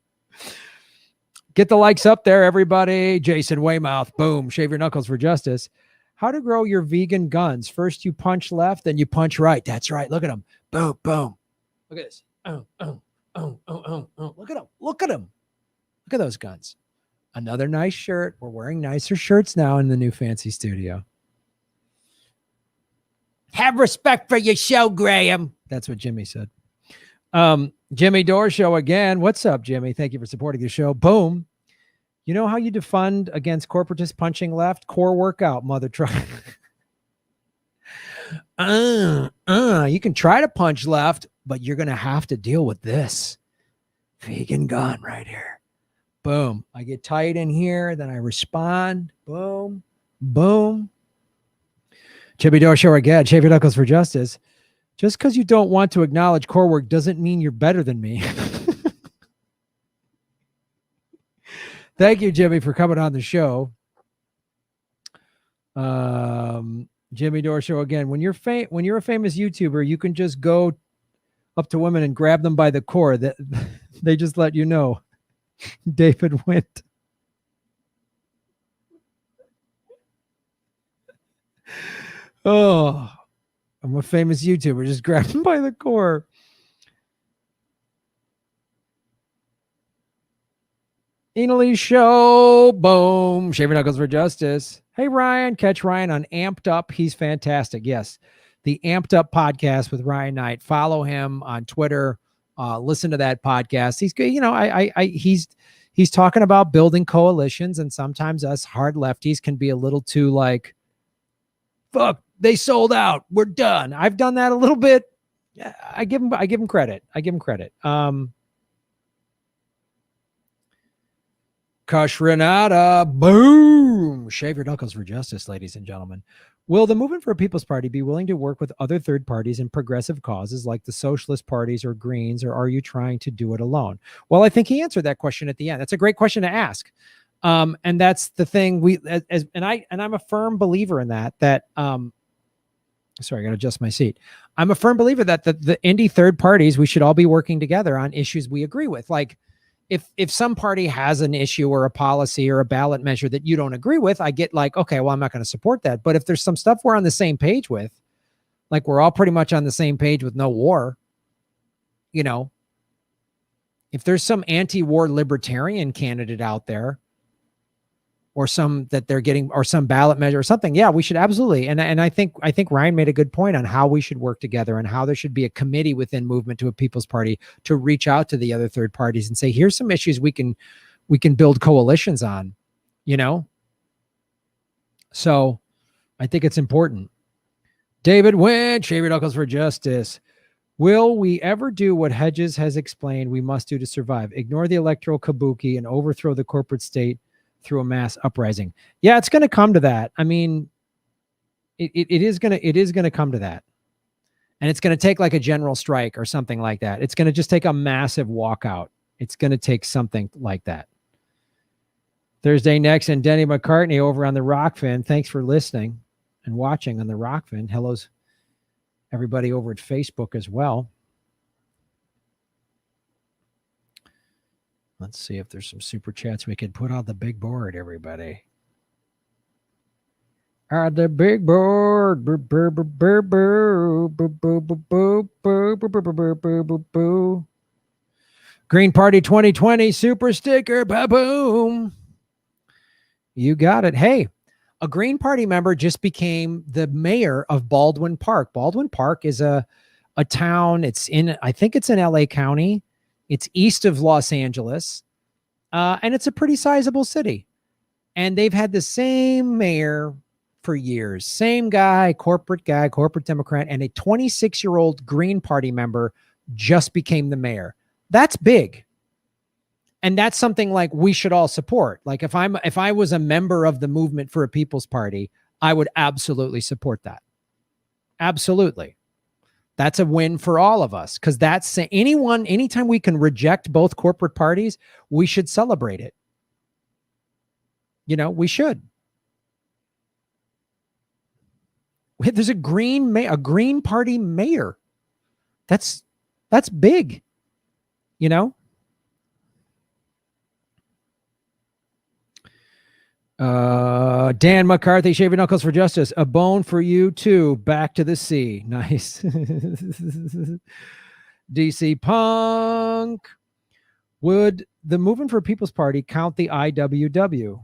the likes up there, everybody. Jason Weymouth. Boom. Shave your knuckles for justice. How to grow your vegan guns. First you punch left, then you punch right. That's right. Look at them. Boom, boom. Look at this. Oh. Look at them. Look at them. Look at those guns. Another nice shirt. We're wearing nicer shirts now in the new fancy studio. Have respect for your show, Graham. That's what Jimmy said. Jimmy Dore show again. What's up, Jimmy? Thank you for supporting the show. Boom. You know how you defund against corporatists punching left? Core workout, mother truck. You can try to punch left, but you're going to have to deal with this. Vegan gun right here. Boom. I get tight in here, then I respond. Boom. Boom. Jimmy Dore show again. Shave your knuckles for justice. Just because you don't want to acknowledge core work doesn't mean you're better than me. Thank you, Jimmy, for coming on the show. Jimmy Dore show again. When you're a famous YouTuber, you can just go up to women and grab them by the core. That they just let you know. David Wint. Oh, I'm a famous YouTuber. Just grab him by the core. Enely show. Boom. Shave your knuckles for justice. Hey, Ryan. Catch Ryan on Amped Up. He's fantastic. Yes. The Amped Up podcast with Ryan Knight. Follow him on Twitter. Listen to that podcast. He's good. He's talking about building coalitions, and sometimes us hard lefties can be a little too like, fuck they sold out. We're done. I've done that a little bit. I give them credit. Kush Renata, boom! Shave your knuckles for justice, ladies and gentlemen. Will the Movement for a People's Party be willing to work with other third parties in progressive causes like the socialist parties or Greens, or are you trying to do it alone? Well, I think he answered that question at the end. That's a great question to ask. And that's the thing I'm a firm believer in that sorry, I got to adjust my seat. I'm a firm believer that the indie third parties, we should all be working together on issues we agree with. Like, if some party has an issue or a policy or a ballot measure that you don't agree with, I get like, okay, well, I'm not going to support that. But if there's some stuff we're on the same page with, like we're all pretty much on the same page with no war, if there's some anti-war libertarian candidate out there, or some that they're getting, or some ballot measure or something, yeah, we should absolutely. And I think Ryan made a good point on how we should work together and how there should be a committee within Movement to a People's Party to reach out to the other third parties and say, here's some issues we can build coalitions on, So I think it's important. David Wynn, Shave Your Knuckles for Justice. Will we ever do what Hedges has explained we must do to survive? Ignore the electoral kabuki and overthrow the corporate state through a mass uprising? Yeah, it's going to come to that. I mean, it is going to come to that. And it's going to take like a general strike or something like that. It's going to just take a massive walkout. It's going to take something like that. Thursday next, and Denny McCartney over on the Rockfin. Thanks for listening and watching on the Rockfin. Hello's everybody over at Facebook as well. Let's see if there's some super chats we could put on the big board, everybody. On the big board. Green Party 2020 super sticker. Ba-boom. You got it. Hey, a Green Party member just became the mayor of Baldwin Park. Baldwin Park is a town. I think it's in LA County. It's east of Los Angeles, and it's a pretty sizable city. And they've had the same mayor for years. Same guy, corporate Democrat, and a 26-year-old Green Party member just became the mayor. That's big. And that's something like we should all support. Like if I was a member of the Movement for a People's Party, I would absolutely support that. Absolutely. That's a win for all of us, because that's anytime we can reject both corporate parties, we should celebrate it. We should. There's a Green Party mayor. That's big. Dan McCarthy, Shave Your Knuckles for Justice. A bone for you too. Back to the sea. Nice. DC Punk. Would the Movement for a People's Party court the IWW?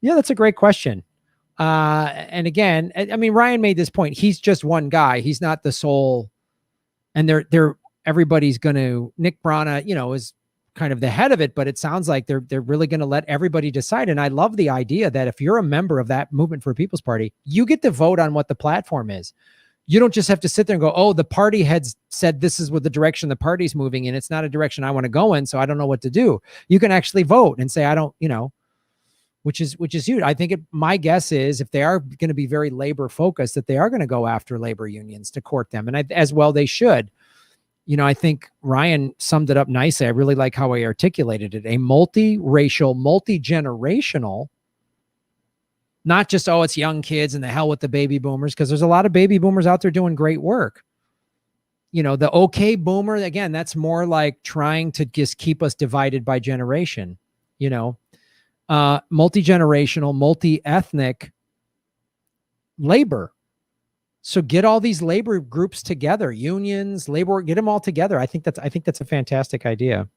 Yeah, that's a great question. And again, I mean, Ryan made this point. He's just one guy. He's not the sole. And everybody's going to, Nick Brana, is kind of the head of it, but it sounds like they're really going to let everybody decide. And I love the idea that if you're a member of that Movement for a People's Party, you get to vote on what the platform is. You don't just have to sit there and go, oh, the party heads said this is what the direction the party's moving in. It's not a direction I want to go in, so I don't know what to do. You can actually vote and say, I don't, which is huge. I think my guess is if they are going to be very labor focused, that they are going to go after labor unions to court them. And as well they should. I think Ryan summed it up nicely. I really like how he articulated it. A multiracial, multi-generational, not just, oh, it's young kids and the hell with the baby boomers, because there's a lot of baby boomers out there doing great work. The okay boomer, again, that's more like trying to just keep us divided by generation, multi-generational, multi-ethnic labor. So get all these labor groups together, unions, labor, get them all together. I think that's a fantastic idea.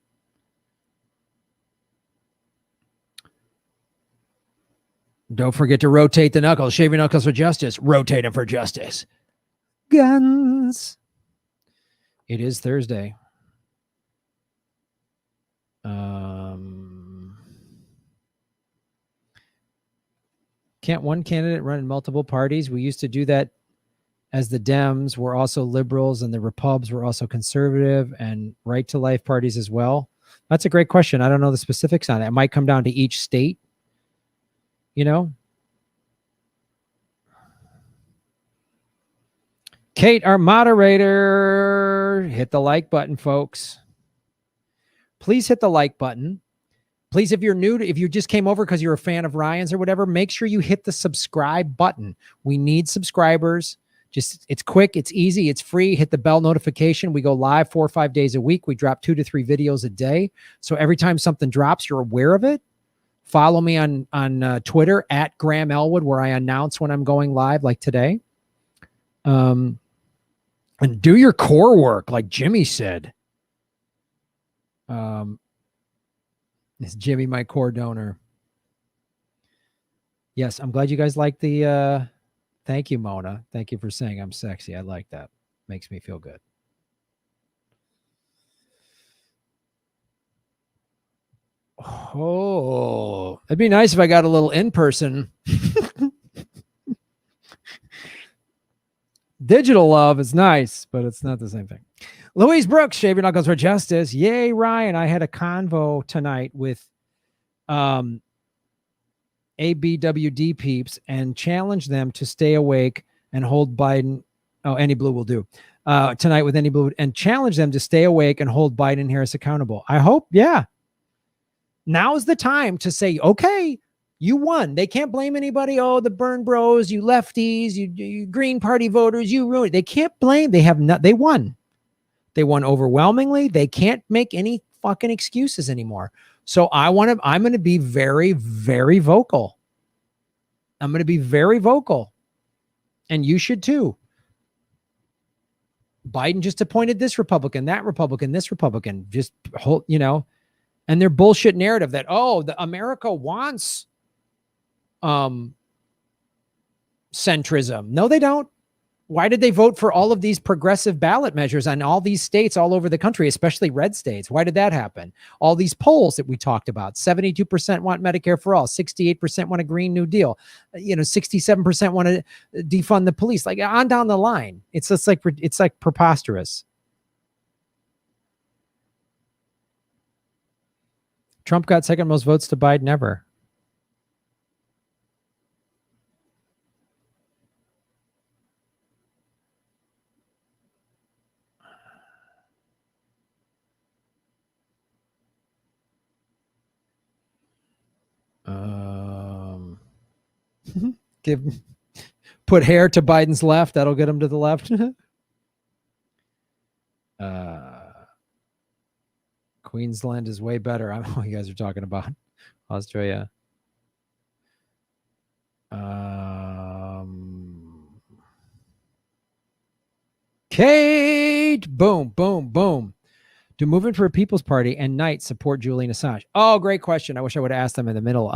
Don't forget to rotate the knuckles. Shave your knuckles for justice. Rotate them for justice. Guns. It is Thursday. Can't one candidate run in multiple parties? We used to do that as the Dems were also liberals and the Repubs were also conservative and right to life parties as well. That's a great question. I don't know the specifics on it. It might come down to each state, you know. Kate, our moderator, hit the like button, folks. Please hit the like button. Please, if you're new, if you just came over because you're a fan of Ryan's or whatever, make sure you hit the subscribe button. We need subscribers. Just, it's quick, it's easy, it's free. Hit the bell notification. We go live 4 or 5 days a week. We drop 2 to 3 videos a day. So every time something drops, you're aware of it. Follow me on Twitter at Graham Elwood, where I announce when I'm going live, like today. And do your core work, like Jimmy said. Is Jimmy my core donor? Yes, I'm glad you guys like the. Thank you, Mona. Thank you for saying I'm sexy. I like that. Makes me feel good. Oh, it'd be nice if I got a little in-person. Digital love is nice, but it's not the same thing. Louise Brooks, Shave Your Knuckles for Justice. Yay, Ryan. I had a convo tonight with ABWD peeps and challenged them to stay awake and hold Biden. Oh, Any Blue will do. Tonight with Any Blue, and challenge them to stay awake and hold Biden and Harris accountable. I hope, yeah. Now's the time to say, okay, you won. They can't blame anybody. Oh, the Burn Bros, you lefties, you Green Party voters, you ruined it. They can't blame. They have not. They won. They won overwhelmingly. They can't make any fucking excuses anymore. So I'm going to be very, very vocal. I'm going to be very vocal. And you should too. Biden just appointed this Republican, that Republican, this Republican. Just hold, you know, and their bullshit narrative that, oh, the America wants centrism. No, they don't. Why did they vote for all of these progressive ballot measures on all these states all over the country, especially red states? Why did that happen? All these polls that we talked about, 72% want Medicare for all, 68% want a Green New Deal, 67% want to defund the police, like on down the line. It's just like, it's like preposterous. Trump got second most votes to Biden ever. Put hair to Biden's left. That'll get him to the left. Queensland is way better. I don't know what you guys are talking about. Australia. Kate, boom, boom, boom. Do Movement for a People's Party and Knight support Julian Assange? Oh, great question. I wish I would have asked them in the middle.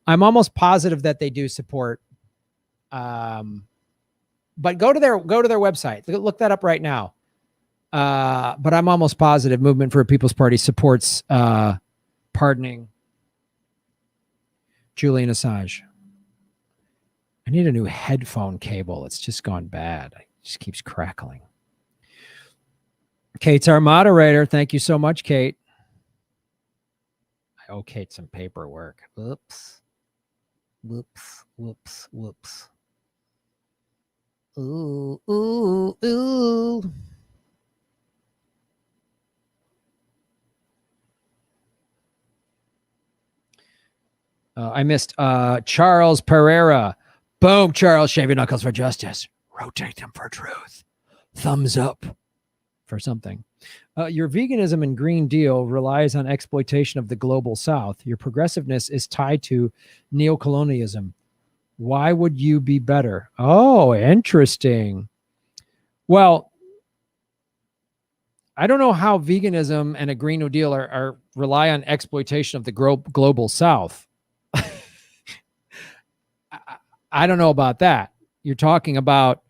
I'm almost positive that they do support. But go to their website. Look that up right now. But I'm almost positive Movement for a People's Party supports pardoning Julian Assange. I need a new headphone cable. It's just gone bad. It just keeps crackling. Kate's our moderator. Thank you so much, Kate. I owe Kate some paperwork. Whoops. Whoops, whoops, whoops. Ooh, ooh, ooh. I missed Charles Pereira. Boom, Charles, Shave Your Knuckles for Justice. Rotate them for truth. Thumbs up for something. Your veganism and Green Deal relies on exploitation of the global South. Your progressiveness is tied to neocolonialism. Why would you be better? Oh, interesting. Well, I don't know how veganism and a Green New Deal are rely on exploitation of the global South. I don't know about that. You're talking about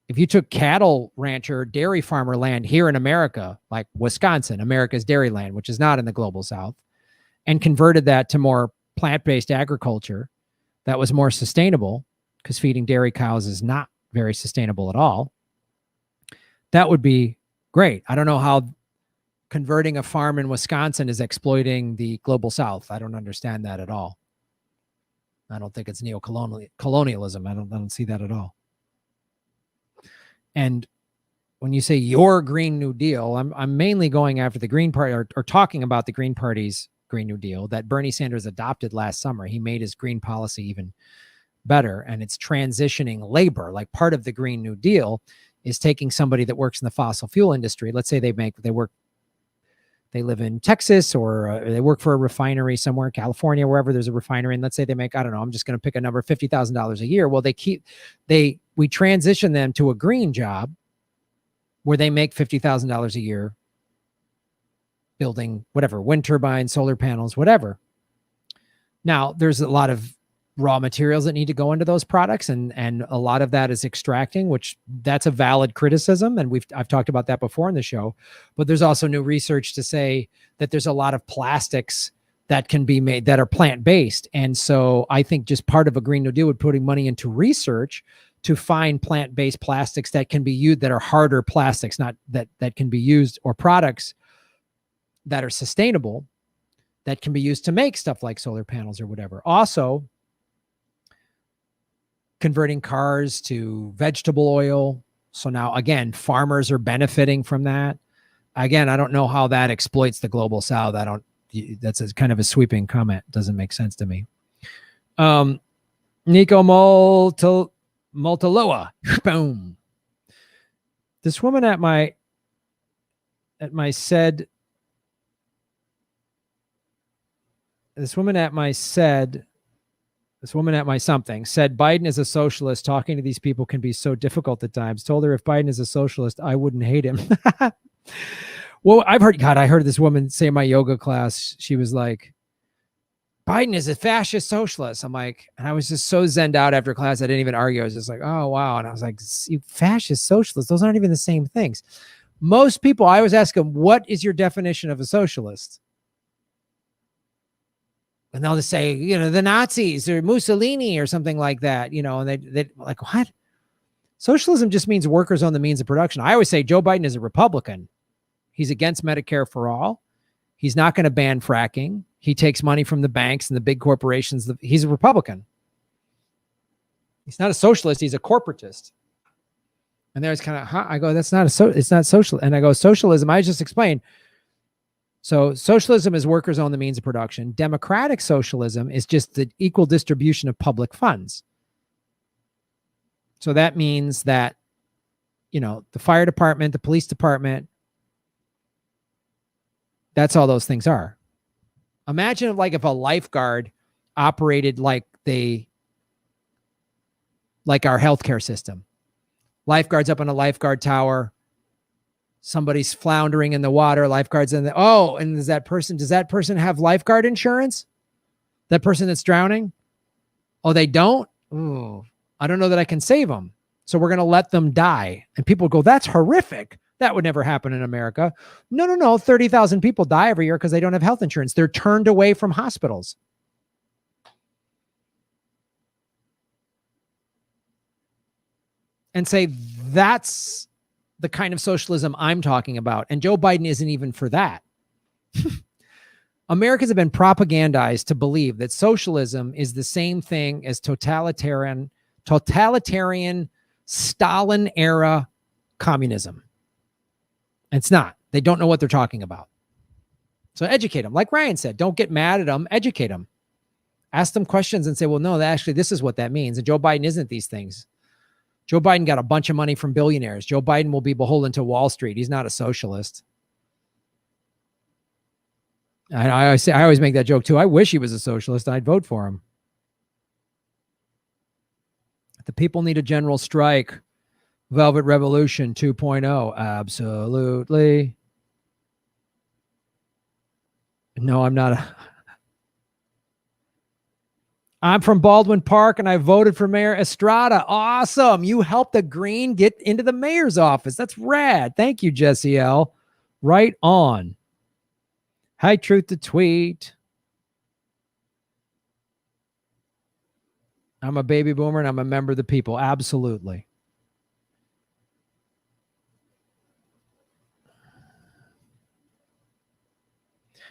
if you took cattle rancher, dairy farmer land here in America, like Wisconsin, America's dairy land, which is not in the global South, and converted that to more plant-based agriculture that was more sustainable, because feeding dairy cows is not very sustainable at all, that would be great. I don't know how converting a farm in Wisconsin is exploiting the global South. I don't understand that at all. I don't think it's neo-colonialism. I don't see that at all. And when you say your Green New Deal, I'm mainly going after the Green Party, or talking about the Green Party's Green New Deal that Bernie Sanders adopted last summer. He made his green policy even better, and it's transitioning labor. Like, part of the Green New Deal is taking somebody that works in the fossil fuel industry. Let's say they live in Texas, or they work for a refinery somewhere in California, wherever there's a refinery. And let's say they make, I don't know, I'm just going to pick a number, $50,000 a year. Well, we transition them to a green job where they make $50,000 a year building whatever, wind turbines, solar panels, whatever. Now, there's a lot of raw materials that need to go into those products, and a lot of that is extracting, which that's a valid criticism, and I've talked about that before in the show. But there's also new research to say that there's a lot of plastics that can be made that are plant-based. And so I think just part of a Green New Deal would putting money into research to find plant-based plastics that can be used, that are harder plastics, not that can be used, or products that are sustainable that can be used to make stuff like solar panels or whatever. Also, converting cars to vegetable oil. So now, again, farmers are benefiting from that. Again, I don't know how that exploits the global South. That's a kind of a sweeping comment. Doesn't make sense to me. Nico Multaloa. Boom. This woman at my something said Biden is a socialist. Talking to these people can be so difficult at times. Told her if Biden is a socialist, I wouldn't hate him. Well, I heard this woman say in my yoga class, she was like, Biden is a fascist socialist. I'm like, and I was just so zenned out after class, I didn't even argue. I was just like, oh, wow. And I was like, you fascist socialist, those aren't even the same things. Most people, I always ask them, what is your definition of a socialist? And they'll just say, the Nazis or Mussolini or something like that, and they like, what? Socialism just means workers own the means of production. I always say Joe Biden is a Republican. He's against Medicare for all. He's not going to ban fracking. He takes money from the banks and the big corporations. He's a Republican. He's not a socialist. He's a corporatist. And there's kind of, I go, it's not social. And I go, socialism, I just explained. So socialism is workers own the means of production. Democratic socialism is just the equal distribution of public funds. So that means that, the fire department, the police department, that's all those things are. Imagine if a lifeguard operated like our healthcare system. Lifeguards up on a lifeguard tower. Somebody's floundering in the water. Lifeguards and does that person have lifeguard insurance? That person that's drowning? Oh, they don't? Ooh, I don't know that I can save them. So we're going to let them die. And people go, that's horrific. That would never happen in America. No. 30,000 people die every year because they don't have health insurance. They're turned away from hospitals. And say, that's the kind of socialism I'm talking about. And Joe Biden isn't even for that. Americans have been propagandized to believe that socialism is the same thing as totalitarian Stalin era communism. It's not. They don't know what they're talking about. So educate them. Like Ryan said, don't get mad at them. Educate them. Ask them questions and say, well, no, actually, this is what that means. And Joe Biden isn't these things. Joe Biden got a bunch of money from billionaires. Joe Biden will be beholden to Wall Street. He's not a socialist. I always make that joke too. I wish he was a socialist. I'd vote for him. The people need a general strike. Velvet Revolution 2.0. Absolutely. No, I'm not. I'm from Baldwin Park and I voted for Mayor Estrada. Awesome. You helped the Green get into the mayor's office. That's rad. Thank you, Jesse L. Right on. Hi, Truth to Tweet. I'm a baby boomer and I'm a member of the people. Absolutely.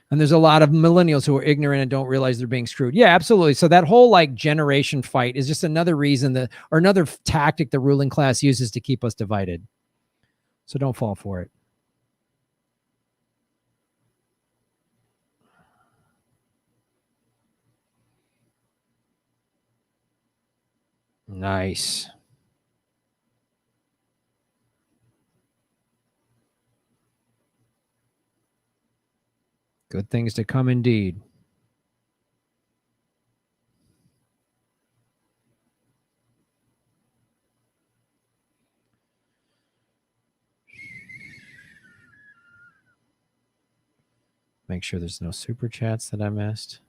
And there's a lot of millennials who are ignorant and don't realize they're being screwed. Yeah, absolutely. So that whole like generation fight is just another reason that, or another tactic the ruling class uses to keep us divided. So don't fall for it. Nice. Good things to come indeed. Make sure there's no super chats that I missed.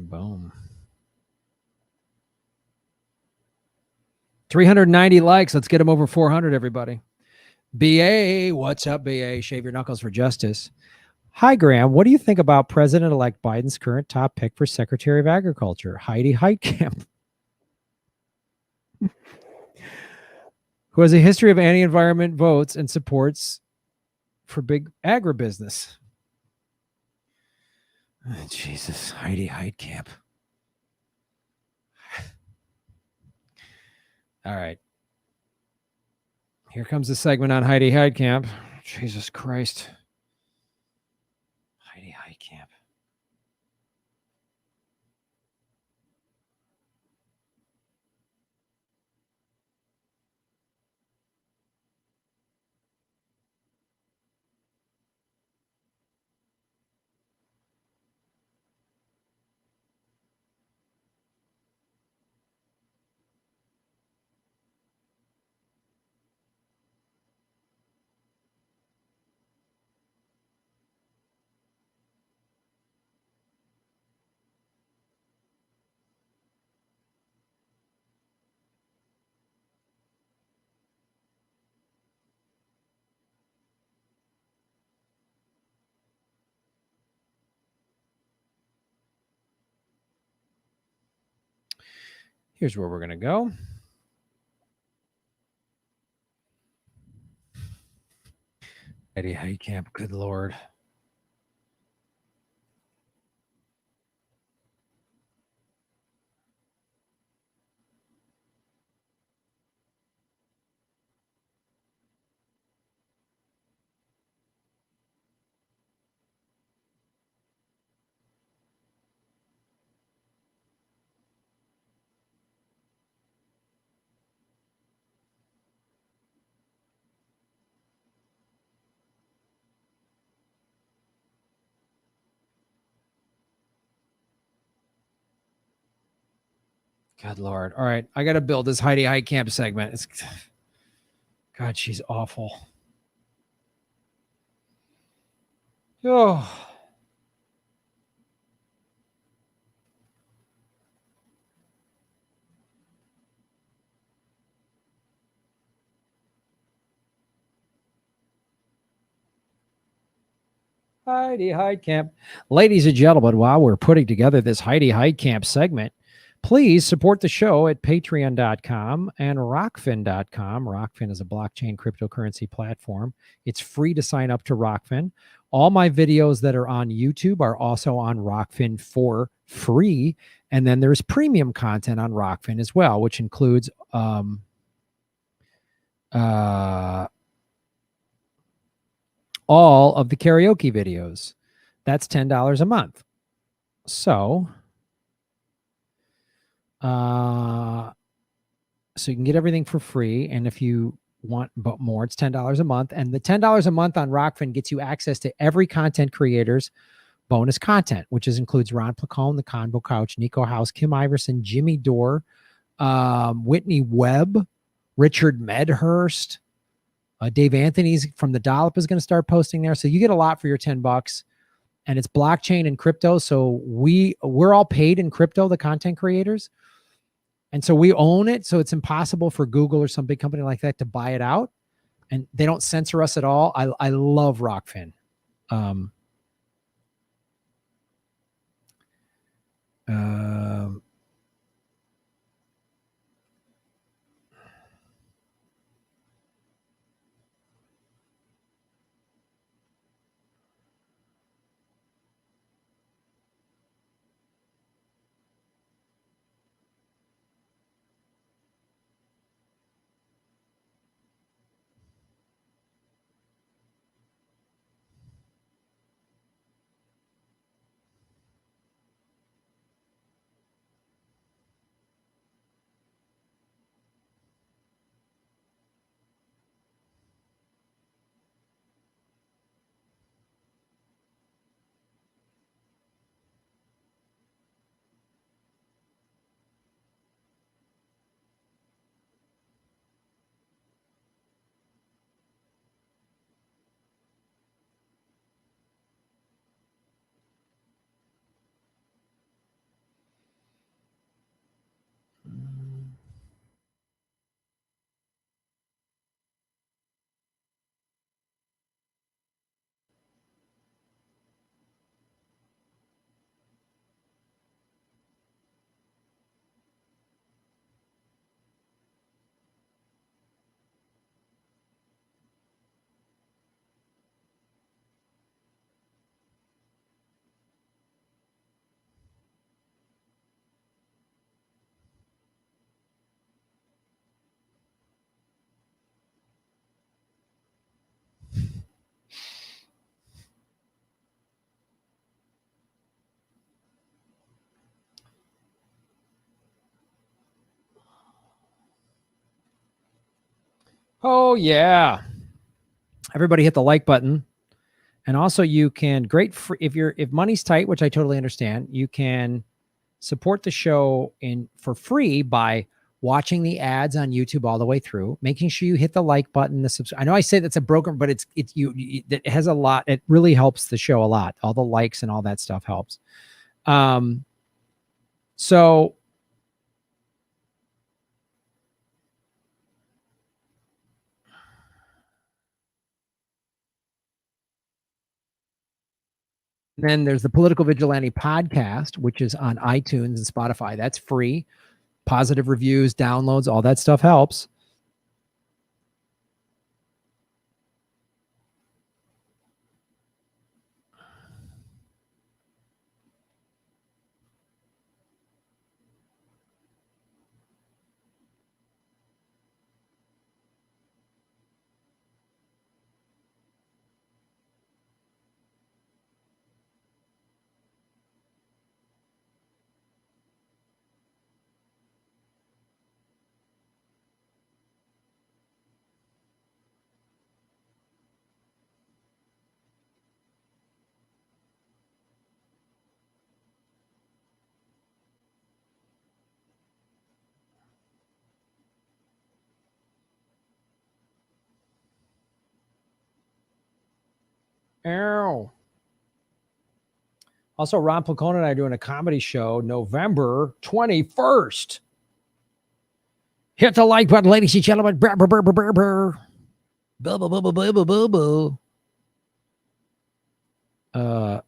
Boom. 390 likes. Let's get them over 400, everybody. BA, what's up, BA? Shave your knuckles for justice. Hi, Graham. What do you think about President-elect Biden's current top pick for Secretary of Agriculture, Heidi Heitkamp, who has a history of anti-environment votes and supports for big agribusiness? Oh, Jesus, Heidi Heitkamp. All right. Here comes the segment on Heidi Heitkamp. Jesus Christ. Heidi Heitkamp. Here's where we're going to go. Heidi Heitkamp, good Lord. God Lord. All right. I got to build this Heidi Heitkamp segment. God, she's awful. Oh. Heidi Heitkamp. Ladies and gentlemen, while we're putting together this Heidi Heitkamp segment, please support the show at patreon.com and rockfin.com. Rockfin is a blockchain cryptocurrency platform. It's free to sign up to Rockfin. All my videos that are on YouTube are also on Rockfin for free. And then there's premium content on Rockfin as well, which includes all of the karaoke videos. That's $10 a month. So you can get everything for free. And if you want more, it's $10 a month. And the $10 a month on Rockfin gets you access to every content creator's bonus content, which includes Ron Placone, The Convo Couch, Nico House, Kim Iverson, Jimmy Dore, Whitney Webb, Richard Medhurst, Dave Anthony's from the Dollop is going to start posting there. So you get a lot for your $10, and it's blockchain and crypto. So we're all paid in crypto, the content creators. And so we own it. So it's impossible for Google or some big company like that to buy it out. And they don't censor us at all. I love Rockfin. Oh yeah. Everybody hit the like button. And also you can if money's tight, which I totally understand, you can support the show for free by watching the ads on YouTube all the way through, making sure you hit the like button, the subscribe. I know I say that's a broken, but it has a lot. It really helps the show a lot. All the likes and all that stuff helps. So then there's the Political Vigilante podcast, which is on iTunes and Spotify. That's free. Positive reviews, downloads, all that stuff helps. Ow. Also, Ron Placone and I are doing a comedy show November 21st. Hit the like button, ladies and gentlemen. Brr, brr, brr, brr, brr, brr. Boo, boo, boo, boo, boo, boo, boo, boo.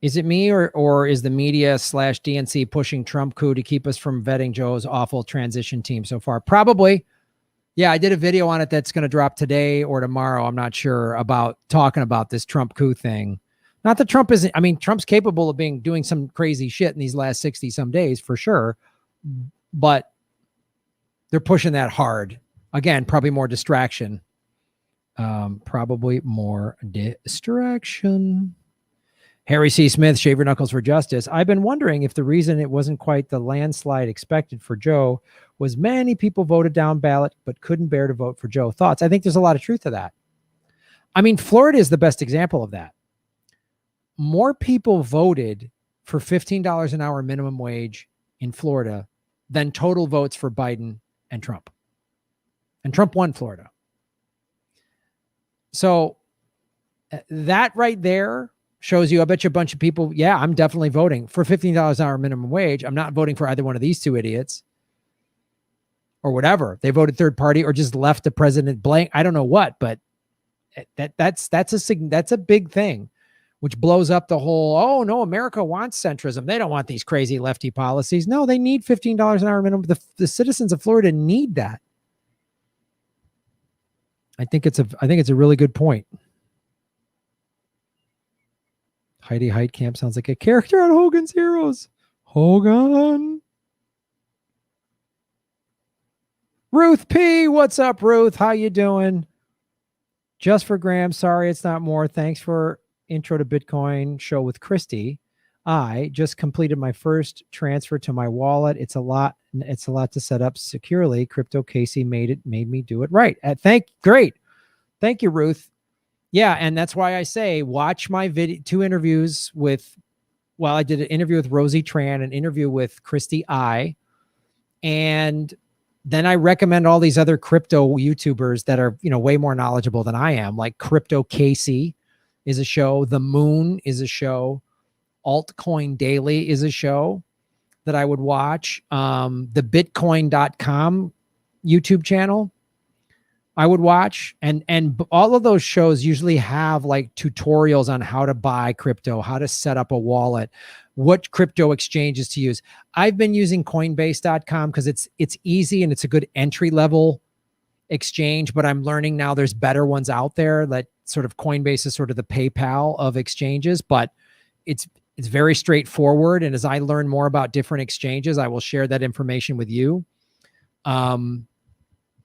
Is it me or is the media / DNC pushing Trump coup to keep us from vetting Joe's awful transition team so far? Probably. Yeah, I did a video on it that's going to drop today or tomorrow. I'm not sure, about talking about this Trump coup thing. Not that Trump isn't, I mean, Trump's capable of doing some crazy shit in these last 60 some days for sure, but they're pushing that hard. Again, probably more distraction. Probably more distraction. Harry C. Smith, shave your knuckles for justice. I've been wondering if the reason it wasn't quite the landslide expected for Joe was many people voted down ballot but couldn't bear to vote for Joe. Thoughts? I think there's a lot of truth to that. I mean, Florida is the best example of that. More people voted for $15 an hour minimum wage in Florida than total votes for Biden and Trump. And Trump won Florida. So that right there shows you, I bet you a bunch of people, yeah, I'm definitely voting for $15 an hour minimum wage. I'm not voting for either one of these two idiots or whatever. They voted third party or just left the president blank. I don't know what, but that's a big thing, which blows up the whole, oh no, America wants centrism. They don't want these crazy lefty policies. No, they need $15 an hour minimum. The citizens of Florida need that. I think it's a really good point. Heidi Heitkamp sounds like a character on Hogan's Heroes. Hogan. Ruth P. What's up, Ruth? How you doing? Just for Graham. Sorry, it's not more. Thanks for intro to Bitcoin show with Christy. I just completed my first transfer to my wallet. It's a lot to set up securely. Crypto Casey made me do it right. Great. Thank you, Ruth. Yeah, and that's why I say watch my video, 2 interviews I did an interview with Rosie Tran, an interview with Christy I, and then I recommend all these other crypto YouTubers that are, way more knowledgeable than I am, like Crypto Casey is a show, The Moon is a show, Altcoin Daily is a show that I would watch. The Bitcoin.com YouTube channel I would watch. And all of those shows usually have like tutorials on how to buy crypto, how to set up a wallet, what crypto exchanges to use. I've been using Coinbase.com because it's easy and it's a good entry level exchange, but I'm learning now there's better ones out there. That sort of Coinbase is sort of the PayPal of exchanges, but it's very straightforward. And as I learn more about different exchanges, I will share that information with you.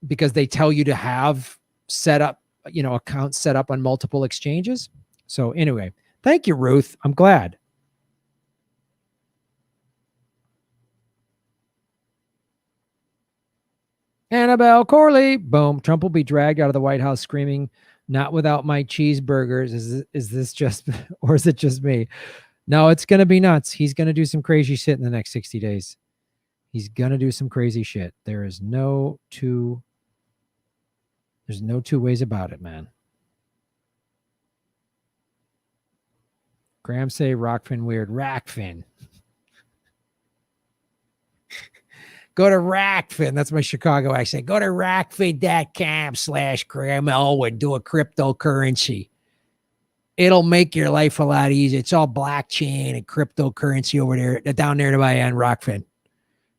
Because they tell you to have set up, accounts set up on multiple exchanges. So anyway, thank you, Ruth. I'm glad. Annabelle Corley, boom. Trump will be dragged out of the White House screaming, "Not without my cheeseburgers." Is this just, or is it just me? No, it's going to be nuts. He's going to do some crazy shit in the next 60 days. He's going to do some crazy shit. There's no two ways about it, man. Graham say Rockfin weird. Rackfin. Go to Rackfin. That's my Chicago accent. Go to rackfin.com/Graham Elwood. Do a cryptocurrency. It'll make your life a lot easier. It's all blockchain and cryptocurrency over there, down there to buy on Rockfin.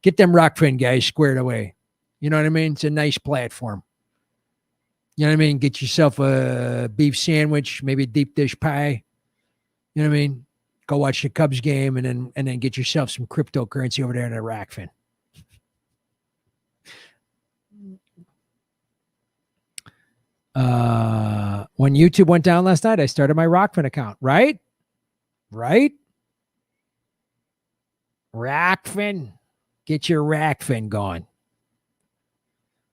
Get them Rockfin guys squared away. You know what I mean? It's a nice platform. You know what I mean? Get yourself a beef sandwich, maybe a deep dish pie. You know what I mean? Go watch the Cubs game and then get yourself some cryptocurrency over there in a Rockfin. When YouTube went down last night, I started my Rockfin account, right? Rockfin. Get your Rockfin going.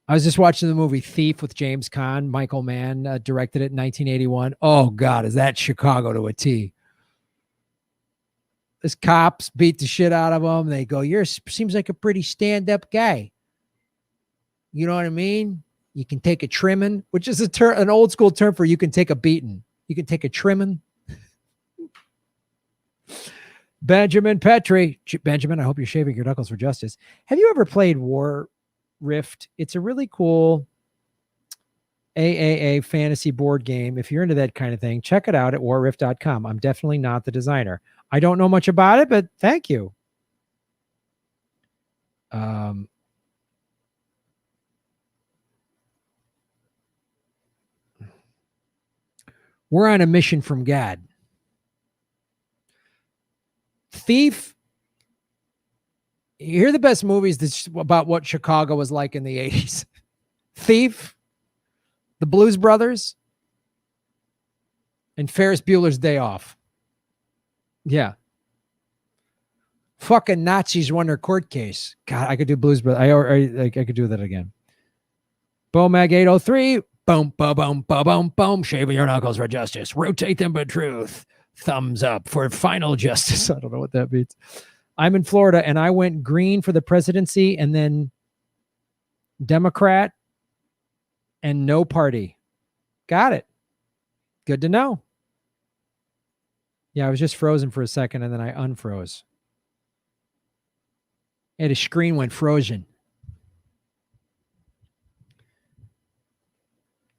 I was just watching the movie Thief with James Caan. Michael Mann directed it in 1981. Oh, God, is that Chicago to a T. This cops beat the shit out of him. They go, seems like a pretty stand-up guy. You know what I mean? You can take a trimming, which is an old school term for you can take a beating. You can take a trimming. Benjamin Petrie. Benjamin, I hope you're shaving your knuckles for justice. Have you ever played War Rift? It's a really cool AAA fantasy board game. If you're into that kind of thing, check it out at warrift.com. I'm definitely not the designer. I don't know much about it, but thank you. We're on a mission from God. Thief. Here are the best movies that's about what Chicago was like in the 80s. Thief, The Blues Brothers, and Ferris Bueller's Day Off. Yeah. Fucking Nazis won their court case. God, I could do Blues Brothers. I could do that again. Bomag 803. Boom, boom, boom, boom, boom, boom. Shaving your knuckles for justice. Rotate them for truth. Thumbs up for final justice. I don't know what that means. I'm in Florida and I went green for the presidency and then Democrat, and no party. Got it. Good to know. Yeah, I was just frozen for a second and then I unfroze. And the screen went frozen.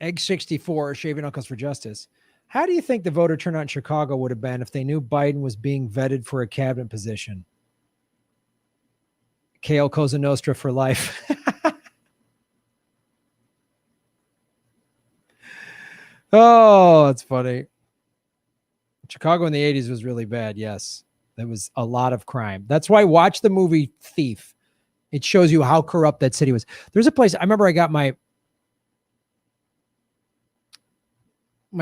Egg 64, Shaving Uncles for Justice. How do you think the voter turnout in Chicago would have been if they knew Biden was being vetted for a cabinet position? Kale Cosa Nostra for life. Oh, that's funny. Chicago in the 80s was really bad. Yes. There was a lot of crime. That's why watch the movie Thief. It shows you how corrupt that city was. There's a place, I remember I got my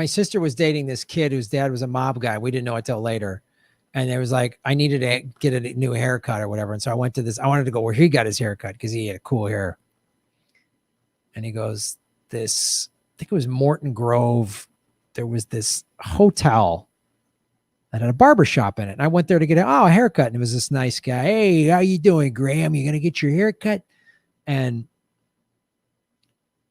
sister was dating this kid whose dad was a mob guy. We didn't know it till later. And it was like, I needed to get a new haircut or whatever. And so I wanted to go where he got his haircut because he had cool hair. And he goes, I think it was Morton Grove. There was this hotel that had a barber shop in it. And I went there to get a haircut. And it was this nice guy. Hey, how you doing, Graham? You going to get your haircut? And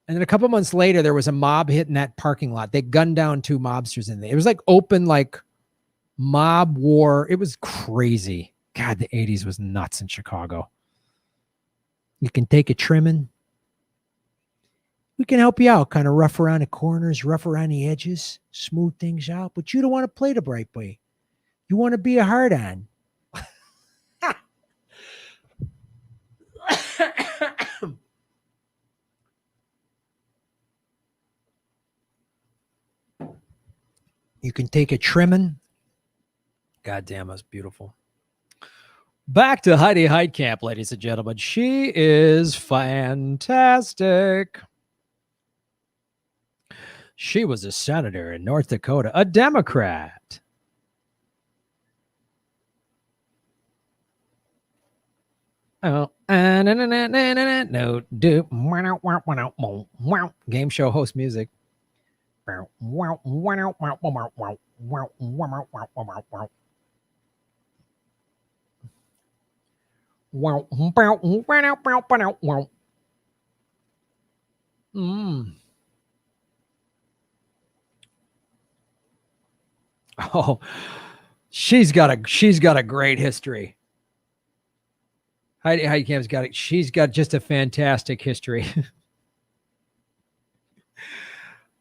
then a couple months later, there was a mob hitting that parking lot. They gunned down 2 mobsters in there. It was like open, like mob war. It was crazy. God, the 80s was nuts in Chicago. You can take a trimming. We can help you out, kind of rough around the corners, rough around the edges, smooth things out. But you don't want to play the bright boy. You want to be a hard-on. You can take a trimming. God damn, that's beautiful. Back to Heidi Heitkamp, ladies and gentlemen. She is fantastic. She was a senator in North Dakota, a Democrat. Oh, no, do game show host music. Oh, she's got a great history. Heidi Heitkamp's got it. She's got just a fantastic history.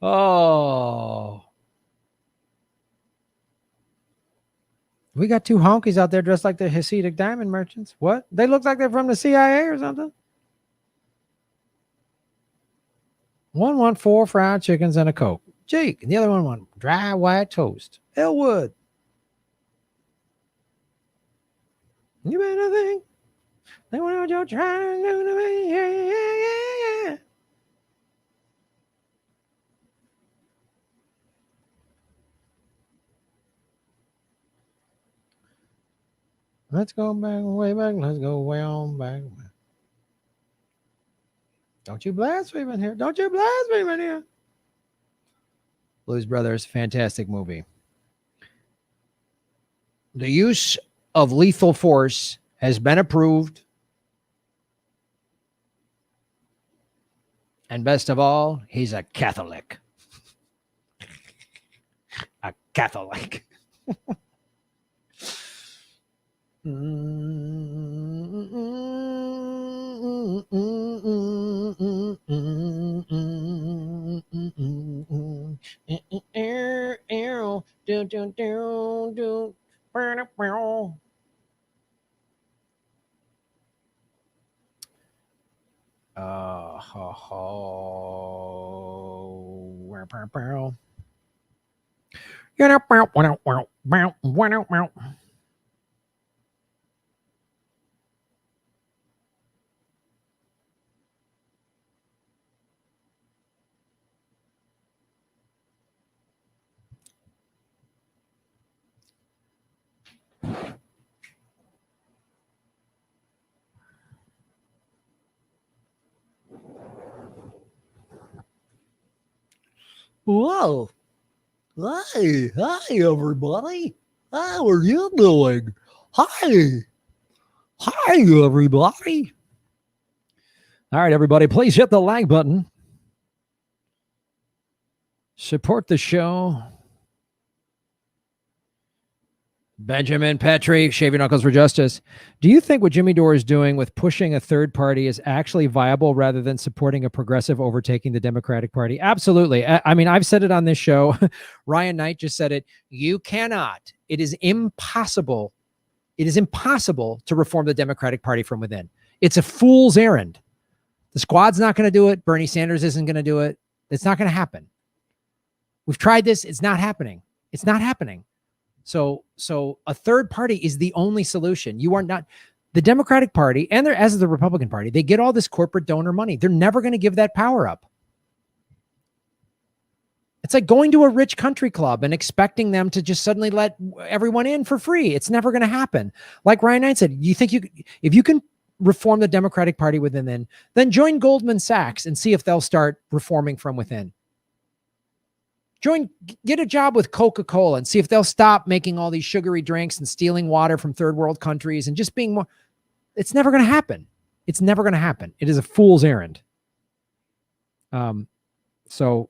Oh. We got 2 honkies out there dressed like the Hasidic diamond merchants. What? They look like they're from the CIA or something. 1 want 4 fried chickens and a Coke. Jake. And the other one want dry white toast. Elwood. You better think. They want what you're trying to do to me. Yeah. Let's go back, way back. Let's go way on back. Don't you blaspheme in here. Don't you blaspheme in here. Blues Brothers, fantastic movie. The use of lethal force has been approved. And best of all, he's a Catholic. A Catholic. Whoa. Hi, everybody. How are you doing? Hi, everybody. All right, everybody, please hit the like button. Support the show. Benjamin Petrie, Shave Your Knuckles for Justice. Do you think what Jimmy Dore is doing with pushing a third party is actually viable rather than supporting a progressive overtaking the Democratic Party? Absolutely. I mean, I've said it on this show. Ryan Knight just said it. You cannot. It is impossible. It is impossible to reform the Democratic Party from within. It's a fool's errand. The squad's not going to do it. Bernie Sanders isn't going to do it. It's not going to happen. We've tried this. It's not happening. It's not happening. So a third party is the only solution. You are not the Democratic Party, and they're as the Republican Party. They get all this corporate donor money. They're never going to give that power up. It's like going to a rich country club and expecting them to just suddenly let everyone in for free. It's never going to happen. Like Ryan Knight said, you think if you can reform the Democratic Party within, then join Goldman Sachs and see if they'll start reforming from within. Get a job with Coca-Cola and see if they'll stop making all these sugary drinks and stealing water from third world countries and just being more. It's never going to happen. It's never going to happen. It is a fool's errand. So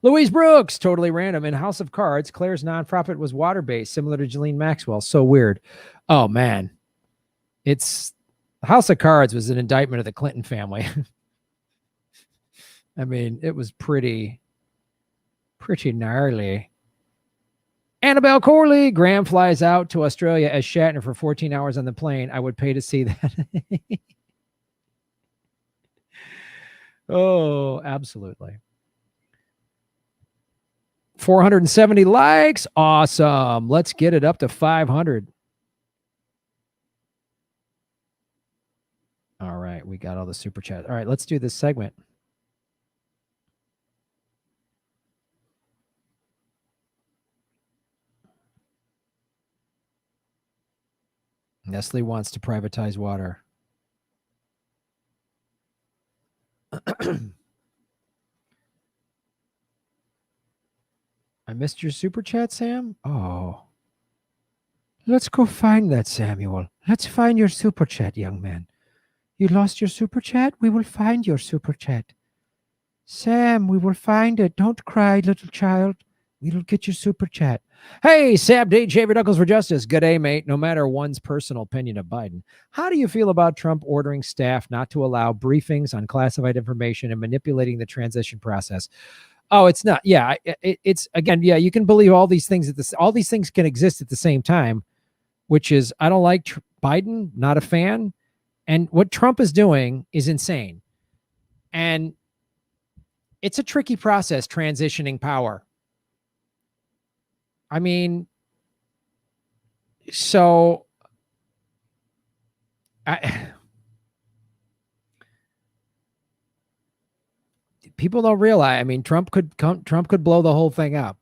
Louise Brooks, totally random. In House of Cards, Claire's nonprofit was water-based, similar to Ghislaine Maxwell. So weird. Oh, man. House of Cards was an indictment of the Clinton family. I mean, it was pretty gnarly. Annabelle Corley, Graham flies out to Australia as Shatner for 14 hours on the plane. I would pay to see that. Oh, absolutely. 470 likes. Awesome. Let's get it up to 500. All right. We got all the super chats. All right. Let's do this segment. Nestle wants to privatize water. I missed your super chat, Sam. Oh. Let's go find that, Samuel. Let's find your super chat, young man. You lost your super chat? We will find your super chat. Sam, we will find it. Don't cry, little child. We will get your super chat. Hey, Sam D. Shave Your Knuckles for Justice. Good day, mate. No matter one's personal opinion of Biden, how do you feel about Trump ordering staff not to allow briefings on classified information and manipulating the transition process? Oh, it's not. Yeah, it's again. Yeah, you can believe all these things. All these things can exist at the same time, which is I don't like Biden, not a fan, and what Trump is doing is insane, and it's a tricky process transitioning power. I mean, so people don't realize. I mean, Trump could blow the whole thing up.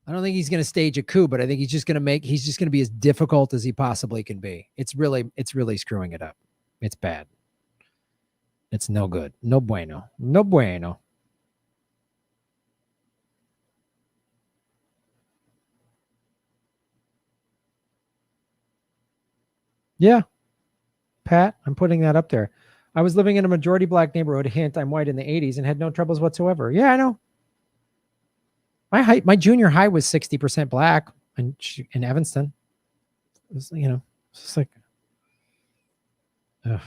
I don't think he's going to stage a coup, but I think he's just going to be as difficult as he possibly can be. It's really screwing it up. It's bad. It's no good. No bueno. No bueno. Yeah. Pat, I'm putting that up there. I was living in a majority black neighborhood. Hint, I'm white in the 80s and had no troubles whatsoever. Yeah, I know. My junior high was 60% black in Evanston. It was, it's just like, ugh.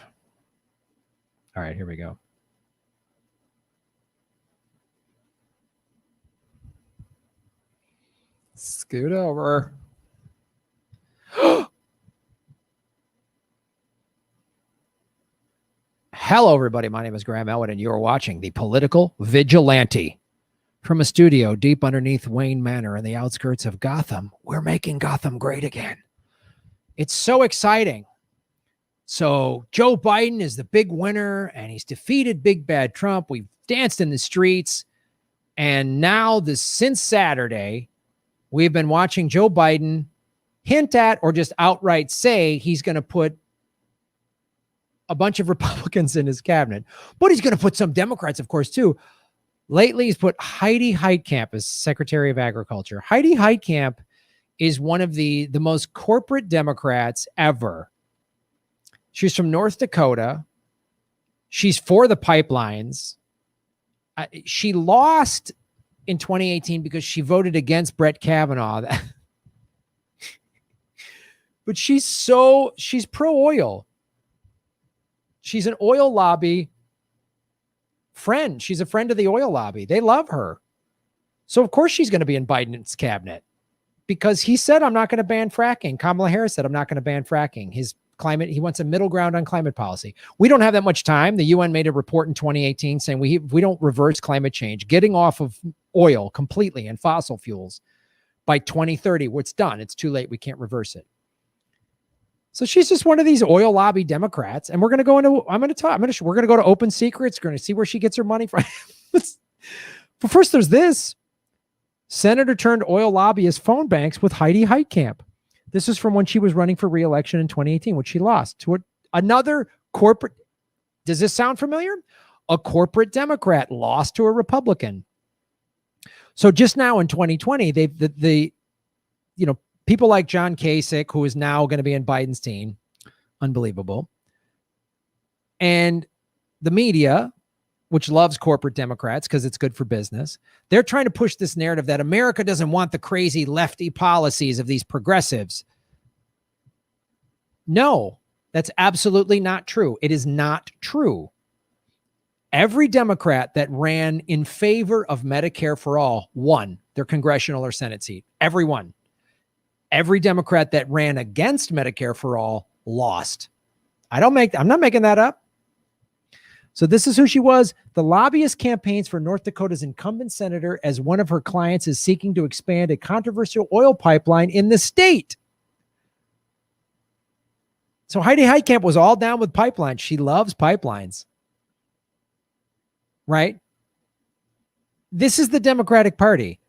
All right, here we go. Scoot over. Hello, everybody. My name is Graham Elwood, and you're watching The Political Vigilante. From a studio deep underneath Wayne Manor in the outskirts of Gotham, we're making Gotham great again. It's so exciting. So Joe Biden is the big winner, and he's defeated big bad Trump. We've danced in the streets. And now, since Saturday, we've been watching Joe Biden hint at or just outright say he's going to put a bunch of Republicans in his cabinet. But he's going to put some Democrats, of course, too. Lately, he's put Heidi Heitkamp as Secretary of Agriculture. Heidi Heitkamp is one of the most corporate Democrats ever. She's from North Dakota. She's for the pipelines. She lost in 2018 because she voted against Brett Kavanaugh. But she's pro-oil. She's an oil lobby friend. She's a friend of the oil lobby. They love her. So of course she's going to be in Biden's cabinet because he said, I'm not going to ban fracking. Kamala Harris said, I'm not going to ban fracking. He wants a middle ground on climate policy. We don't have that much time. The UN made a report in 2018 saying we don't reverse climate change, getting off of oil completely and fossil fuels by 2030, what's done. It's too late. We can't reverse it. So she's just one of these oil lobby Democrats. And we're going to go into, we're going to go to Open Secrets. We're going to see where she gets her money from. But first there's this. Senator turned oil lobbyist phone banks with Heidi Heitkamp. This is from when she was running for re-election in 2018, which she lost to another corporate. Does this sound familiar? A corporate Democrat lost to a Republican. So just now in 2020, people like John Kasich, who is now going to be in Biden's team, unbelievable. And the media, which loves corporate Democrats because it's good for business, they're trying to push this narrative that America doesn't want the crazy lefty policies of these progressives. No, that's absolutely not true. It is not true. Every Democrat that ran in favor of Medicare for all won their congressional or Senate seat. Everyone. Every Democrat that ran against Medicare for all lost. I'm not making that up. So this is who she was. The lobbyist campaigns for North Dakota's incumbent senator as one of her clients is seeking to expand a controversial oil pipeline in the state. So Heidi Heitkamp was all down with pipelines. She loves pipelines. Right? This is the Democratic Party.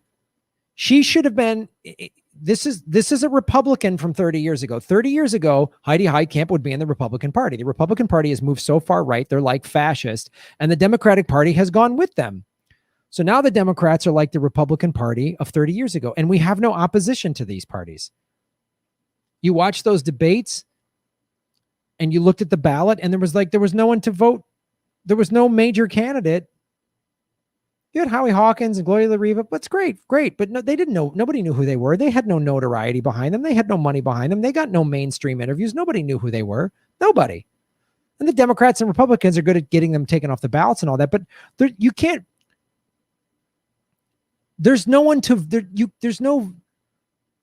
She should have been... This is a Republican from 30 years ago. 30 years ago, Heidi Heitkamp would be in the Republican Party. The Republican Party has moved so far right, they're like fascist, and the Democratic Party has gone with them. So now the Democrats are like the Republican Party of 30 years ago, and we have no opposition to these parties. You watch those debates, and you looked at the ballot, and there was no one to vote. There was no major candidate. You had Howie Hawkins and Gloria La Riva. That's great. But no, they didn't know. Nobody knew who they were. They had no notoriety behind them. They had no money behind them. They got no mainstream interviews. Nobody knew who they were. Nobody. And the Democrats and Republicans are good at getting them taken off the ballots and all that. But you can't. There's no one to.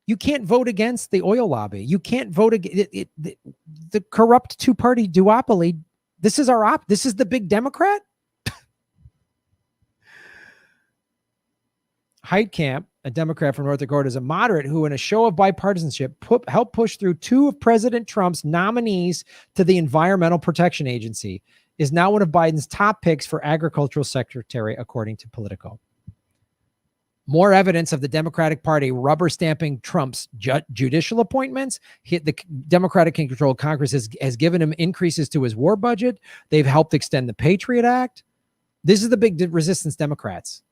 You can't vote against the oil lobby. You can't vote against the corrupt two-party duopoly. This is This is the big Democrat. Heitkamp, a Democrat from North Dakota, is a moderate who, in a show of bipartisanship, helped push through two of President Trump's nominees to the Environmental Protection Agency, is now one of Biden's top picks for agricultural secretary, according to Politico. More evidence of the Democratic Party rubber stamping Trump's judicial appointments. The Democratic-controlled Congress has given him increases to his war budget. They've helped extend the Patriot Act. This is the big resistance Democrats.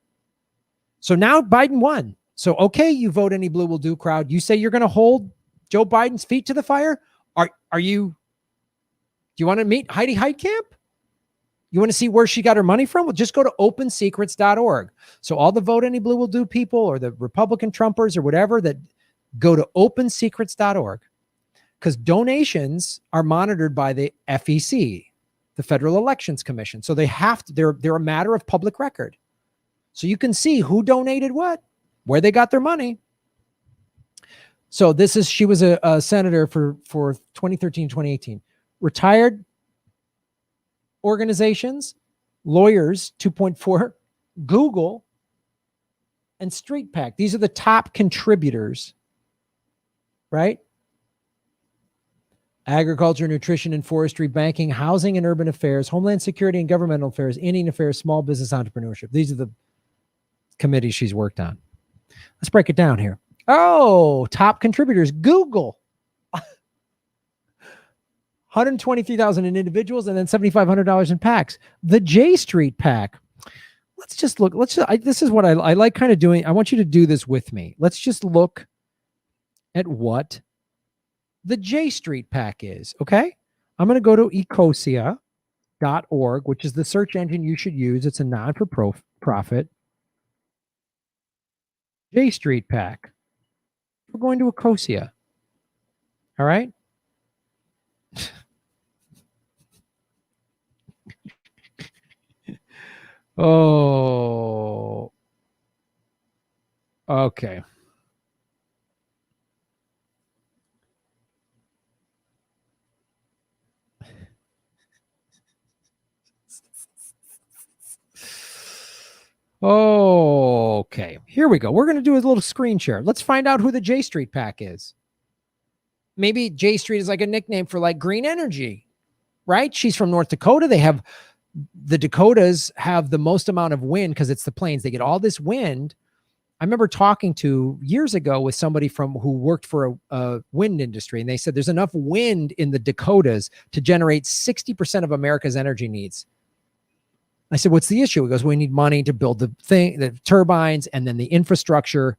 So now Biden won. So, okay, you vote any blue will do crowd. You say you're going to hold Joe Biden's feet to the fire. Do you want to meet Heidi Heitkamp? You want to see where she got her money from? Well, just go to opensecrets.org. So all the vote any blue will do people or the Republican Trumpers or whatever, that go to opensecrets.org, because donations are monitored by the FEC, the Federal Elections Commission. So they're a matter of public record. So you can see who donated what, where they got their money. So she was a senator for 2013, 2018. Retired organizations, lawyers, 2.4, Google, and Street PAC. These are the top contributors, right? Agriculture, nutrition and forestry, banking, housing and urban affairs, homeland security and governmental affairs, Indian affairs, small business entrepreneurship. These are the committees she's worked on. Let's break it down here. Oh, top contributors, Google. 123,000 in individuals and then $7,500 in PACs. The J Street PAC. Let's just look. This is what I like kind of doing. I want you to do this with me. Let's just look at what the J Street PAC is. Okay. I'm going to go to ecosia.org, which is the search engine you should use. It's a non-for-profit. J Street PAC. We're going to Ecosia. All right. Oh. Okay. Okay. Here we go. We're going to do a little screen share. Let's find out who the J Street PAC is. Maybe J Street is like a nickname for like green energy, right? She's from North Dakota. The Dakotas have the most amount of wind because it's the plains. They get all this wind. I remember talking to years ago with somebody who worked for a wind industry, and they said there's enough wind in the Dakotas to generate 60% of America's energy needs. I said, what's the issue? He goes, we need money to build the turbines and then the infrastructure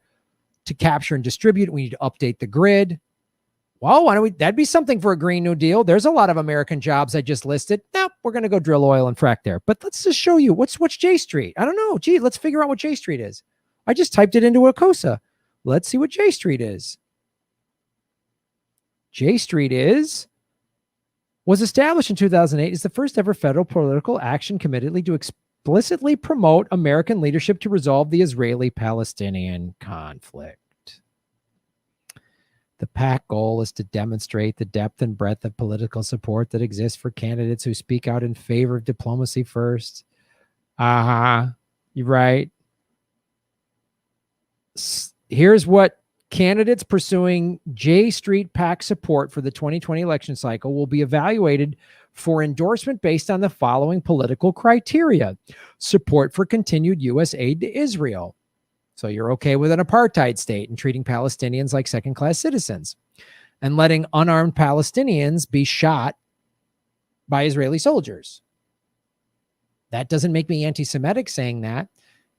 to capture and distribute. We need to update the grid. Well, that'd be something for a Green New Deal. There's a lot of American jobs I just listed. Now we're going to go drill oil and frack there. But let's just show you what's J Street. I don't know. Gee, let's figure out what J Street is. I just typed it into Ecosia. Let's see what J Street is. J Street was established in 2008 as the first ever federal political action committed to explicitly promote American leadership to resolve the Israeli-Palestinian conflict. The PAC goal is to demonstrate the depth and breadth of political support that exists for candidates who speak out in favor of diplomacy first. You're right. Here's what candidates pursuing J Street PAC support for the 2020 election cycle will be evaluated for endorsement based on the following political criteria: support for continued U.S. aid to Israel. So you're okay with an apartheid state and treating Palestinians like second-class citizens and letting unarmed Palestinians be shot by Israeli soldiers. That doesn't make me anti-Semitic saying that.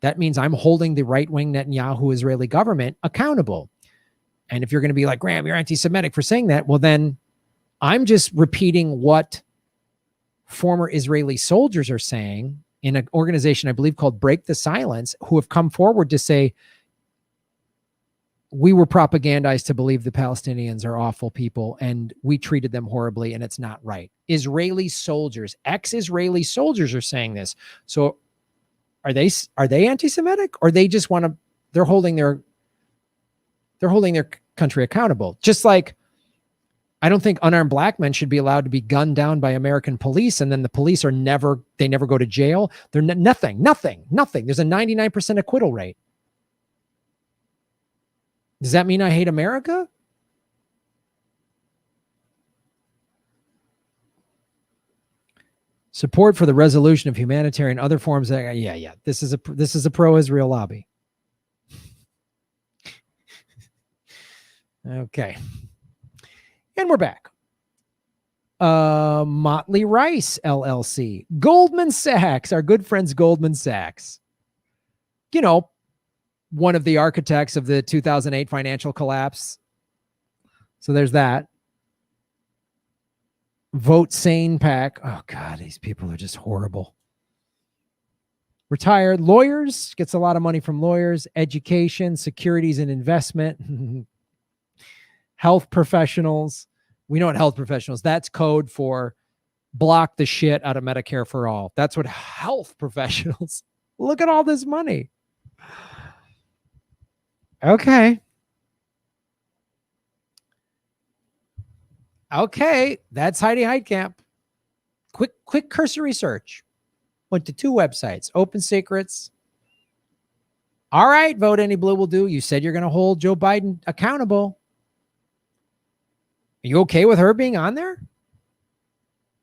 That means I'm holding the right-wing Netanyahu Israeli government accountable. And if you're going to be like, Graham, you're anti-Semitic for saying that, well, then I'm just repeating what former Israeli soldiers are saying in an organization I believe called Break the Silence, who have come forward to say, we were propagandized to believe the Palestinians are awful people and we treated them horribly and it's not right. Israeli soldiers, ex-Israeli soldiers are saying this. So are they anti-Semitic, or they just want to, they're holding their country accountable? Just like I don't think unarmed black men should be allowed to be gunned down by American police, and then the police never go to jail. They're nothing. There's a 99% acquittal rate. Does that mean I hate America? Support for the resolution of humanitarian other forms. Yeah. This is a pro-Israel lobby. Okay. And we're back. Motley Rice LLC, Goldman Sachs, our good friends Goldman Sachs. You know, one of the architects of the 2008 financial collapse. So there's that. Vote Sane PAC. Oh God, these people are just horrible. Retired lawyers, gets a lot of money from lawyers. Education, securities and investment. Health professionals. We know what health professionals, that's code for block the shit out of Medicare for all. That's what health professionals. Look at all this money. Okay. That's Heidi Heitkamp. Quick cursory search. Went to 2 websites, Open Secrets. All right, Vote Any Blue will do. You said you're going to hold Joe Biden accountable. Are you okay with her being on there?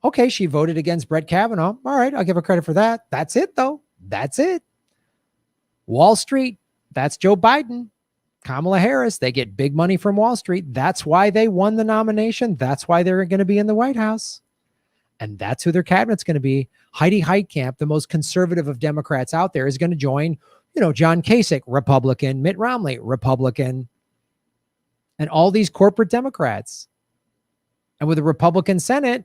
Okay, she voted against Brett Kavanaugh. All right, I'll give her credit for that. That's it, though. That's it. Wall Street, that's Joe Biden. Kamala Harris, they get big money from Wall Street. That's why they won the nomination. That's why they're going to be in the White House. And that's who their cabinet's going to be. Heidi Heitkamp, the most conservative of Democrats out there, is going to join, John Kasich, Republican, Mitt Romney, Republican, and all these corporate Democrats. And with a Republican Senate,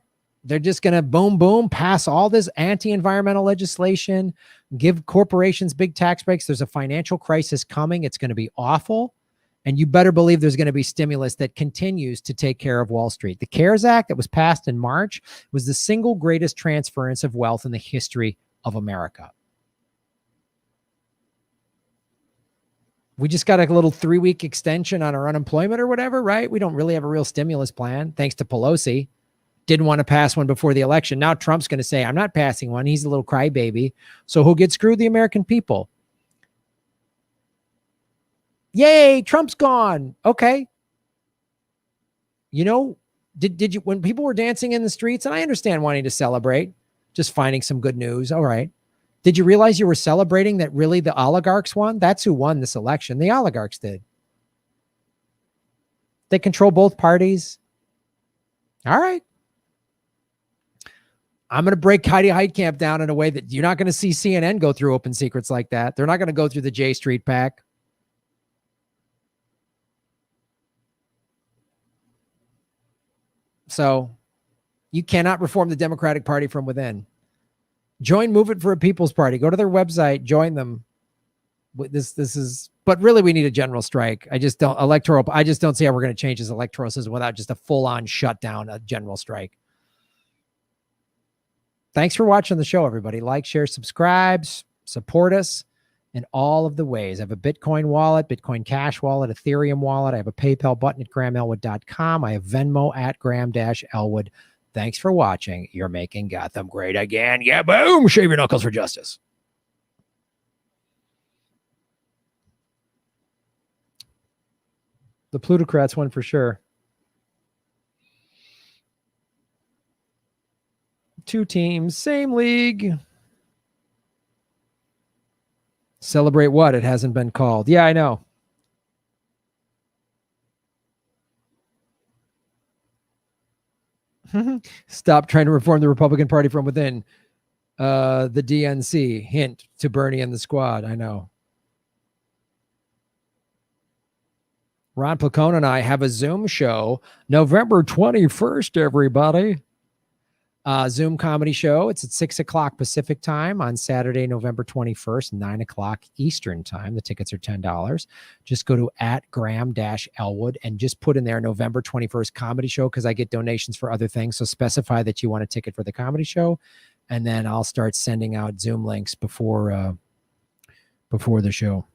They're just going to boom, boom, pass all this anti-environmental legislation, give corporations big tax breaks. There's a financial crisis coming. It's going to be awful. And you better believe there's going to be stimulus that continues to take care of Wall Street. The CARES Act that was passed in March was the single greatest transference of wealth in the history of America. We just got a little 3-week extension on our unemployment or whatever, right? We don't really have a real stimulus plan, thanks to Pelosi. Didn't want to pass one before the election. Now Trump's going to say, I'm not passing one. He's a little crybaby. So who'll get screwed? The American people. Yay, Trump's gone. Okay. You know, did you, when people were dancing in the streets, and I understand wanting to celebrate, just finding some good news. All right. Did you realize you were celebrating that really the oligarchs won? That's who won this election. The oligarchs did. They control both parties. All right. I'm going to break Heidi Heitkamp down in a way that you're not going to see CNN go through open secrets like that. They're not going to go through the J Street PAC. So you cannot reform the Democratic Party from within. Join Move It for a People's Party. Go to their website, join them. This is, but really we need a general strike. I just don't see how we're going to change this electoral system without just a full-on shutdown, a general strike. Thanks for watching the show, everybody. Like, share, subscribe, support us in all of the ways. I have a Bitcoin wallet, Bitcoin Cash wallet, Ethereum wallet. I have a PayPal button at GrahamElwood.com. I have Venmo at Graham-Elwood. Thanks for watching. You're making Gotham great again. Yeah, boom. Shave your knuckles for justice. The plutocrats won for sure. 2 teams, same league. Celebrate what? It hasn't been called. Yeah, I know. Stop trying to reform the Republican Party from within. The DNC. Hint to Bernie and the squad. I know. Ron Placone and I have a Zoom show November 21st, everybody. Zoom comedy show. It's at 6:00 Pacific time on Saturday, November 21st, 9:00 Eastern time. The tickets are $10. Just go to @Graham-Elwood and just put in there November 21st comedy show, because I get donations for other things. So specify that you want a ticket for the comedy show, and then I'll start sending out Zoom links before the show.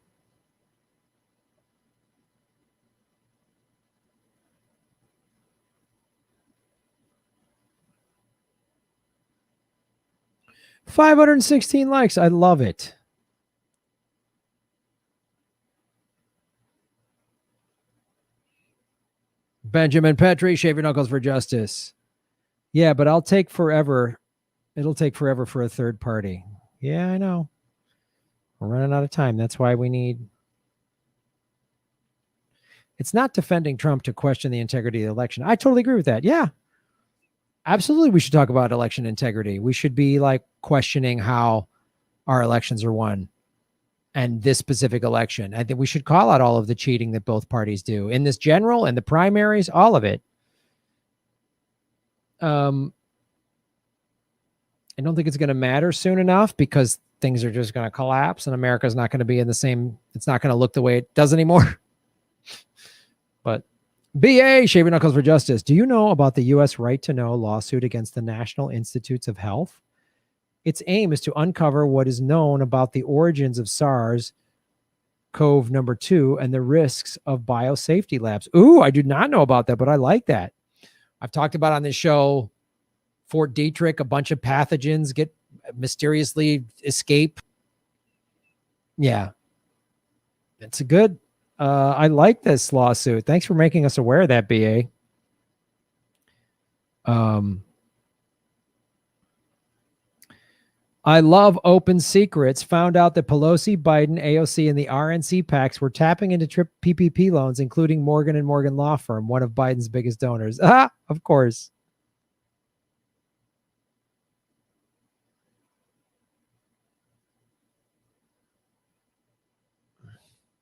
$516 likes. I love it. Benjamin Petrie, shave your knuckles for justice. Yeah, but I'll take forever. It'll take forever for a third party. Yeah, I know. We're running out of time. That's why we need. It's not defending Trump to question the integrity of the election. I totally agree with that. Yeah. Absolutely, we should talk about election integrity. We should be like questioning how our elections are won, and this specific election. I think we should call out all of the cheating that both parties do in this general and the primaries, all of it. I don't think it's going to matter soon enough, because things are just going to collapse and America's not going to be in the same, it's not going to look the way it does anymore. But BA, shave your knuckles for justice. Do you know about the U.S. right to know lawsuit against the National Institutes of Health? Its aim is to uncover what is known about the origins of SARS-CoV-2 and the risks of biosafety labs. Ooh, I do not know about that, but I like that. I've talked about on this show, Fort Detrick, a bunch of pathogens get mysteriously escape. Yeah. It's a good... I like this lawsuit. Thanks for making us aware of that, BA. I love open secrets. Found out that Pelosi, Biden, AOC, and the RNC PACs were tapping into PPP loans, including Morgan & Morgan Law Firm, one of Biden's biggest donors. Ah, of course.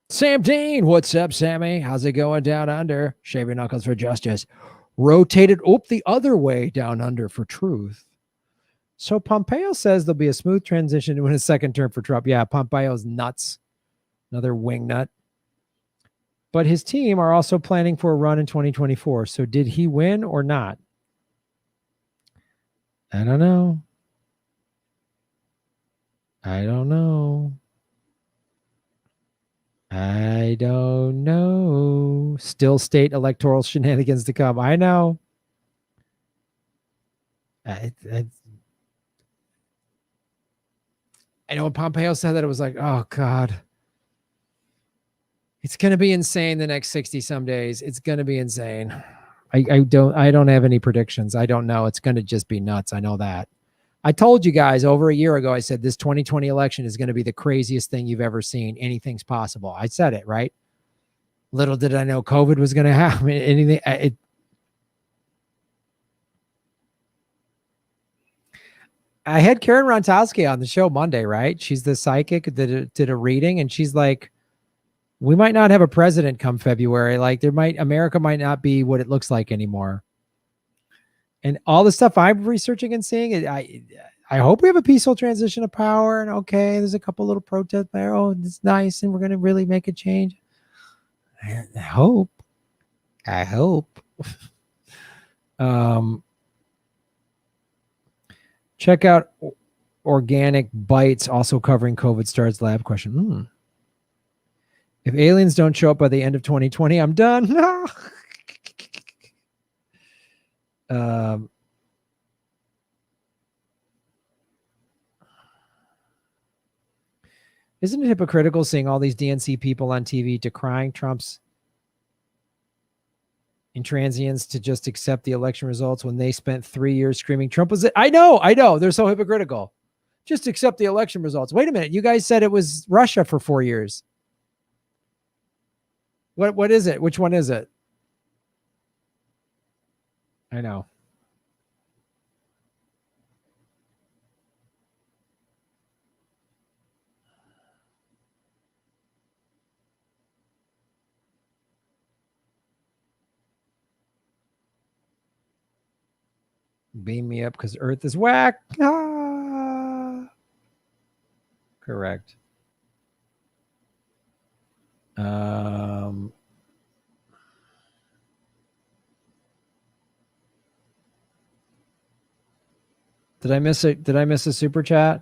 Sam Dean, what's up, Sammy? How's it going down under? Shave your knuckles for justice. rotated the other way down under for truth. So Pompeo says there'll be a smooth transition to his second term for Trump. Yeah, Pompeo's nuts. Another wing nut. But his team are also planning for a run in 2024. So did he win or not? I don't know. I don't know. I don't know. Still state electoral shenanigans to come. I know. I know when Pompeo said that, it was like, oh God. It's going to be insane the next 60 some days. It's going to be insane. I don't have any predictions. I don't know. It's going to just be nuts. I know that. I told you guys over a year ago, I said this 2020 election is going to be the craziest thing you've ever seen. Anything's possible. I said it, right? Little did I know COVID was going to happen. Anything. I had Karen Rontowski on the show Monday, right? She's the psychic that did a reading, and she's like, we might not have a president come February. Like America might not be what it looks like anymore. And all the stuff I'm researching and seeing, I hope we have a peaceful transition of power. And okay, there's a couple little protests there. Oh, it's nice, and we're going to really make a change. I hope. Check out Organic Bites, also covering COVID starts lab question. If aliens don't show up by the end of 2020, I'm done. No. Isn't it hypocritical seeing all these DNC people on TV decrying Trump's intransience to just accept the election results when they spent 3 years screaming Trump was it? I know. They're so hypocritical. Just accept the election results. Wait a minute. You guys said it was Russia for 4 years. What is it? Which one is it? I know. Beam me up because Earth is whack. Correct. Did I miss it? Did I miss a super chat?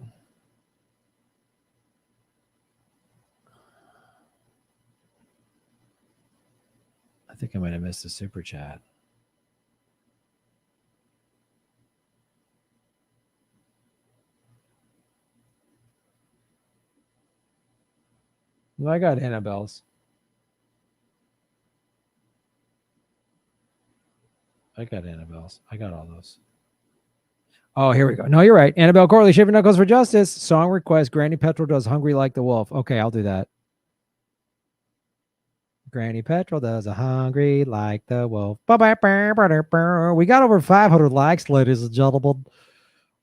I think I might have missed a super chat. Well, I got Annabelle's. I got all those. Oh, here we go. No, you're right. Annabelle Corley, Shaving Knuckles for Justice. Song request. Granny Petrol does Hungry Like the Wolf. Okay, I'll do that. Granny Petrol does a Hungry Like the Wolf. We got over 500 likes, ladies and gentlemen.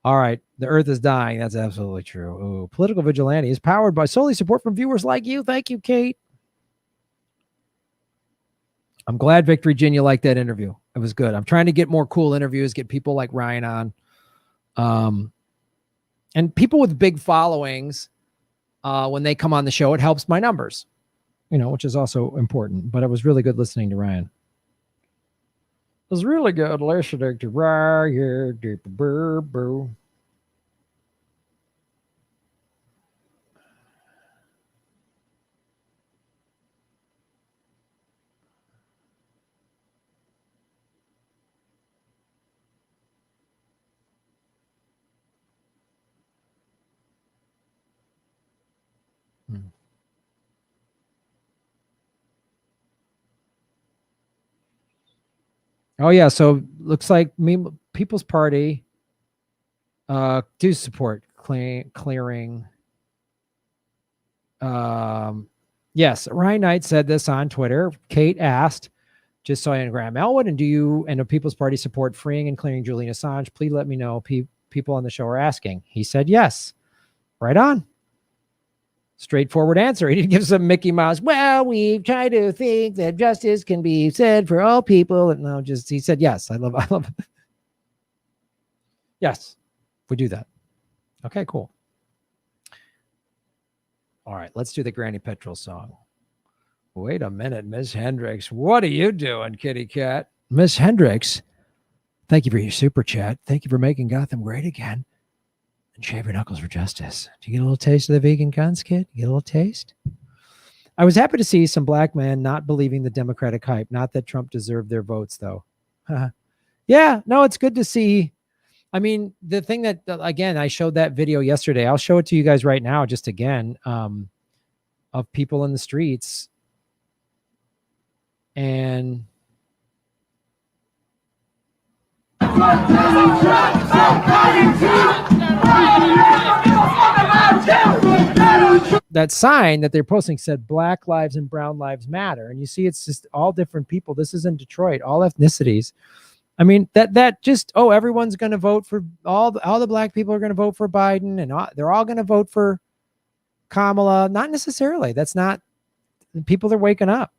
All right. The Earth is dying. That's absolutely true. Ooh, Political Vigilante is powered by solely support from viewers like you. Thank you, Kate. I'm glad, Victory Virginia, liked that interview. It was good. I'm trying to get more cool interviews, get people like Ryan on. And people with big followings, when they come on the show, it helps my numbers, which is also important. But it was really good listening to Ryan. It was really good listening to Ryan. Oh yeah, so looks like People's Party do support clearing. Yes, Ryan Knight said this on Twitter. Kate asked, just so I am Graham Elwood, and do you and the People's Party support freeing and clearing Julian Assange? Please let me know. People on the show are asking. He said yes. Right on. Straightforward answer. He didn't give some Mickey Mouse. Well, we try to think that justice can be said for all people. And no, just he said, yes, I love it. Yes, we do that. Okay, cool. All right, let's do the Granny Petrol song. Wait a minute, Miss Hendricks. What are you doing, kitty cat? Miss Hendricks, thank you for your super chat. Thank you for making Gotham great again. And shave your knuckles for justice. Do you get a little taste of the vegan guns, kid? You get a little taste? I was happy to see some black men not believing the Democratic hype. Not that Trump deserved their votes, though. Yeah, no, it's good to see. I mean, the thing that, again, I showed that video yesterday. I'll show it to you guys right now, just again, of people in the streets. And that sign that they're posting said Black Lives and Brown Lives Matter. And you see, it's just all different people. This is in Detroit, all ethnicities. I mean, that just, everyone's going to vote for all the black people are going to vote for Biden, and they're all going to vote for Kamala. Not necessarily. That's not, people are waking up.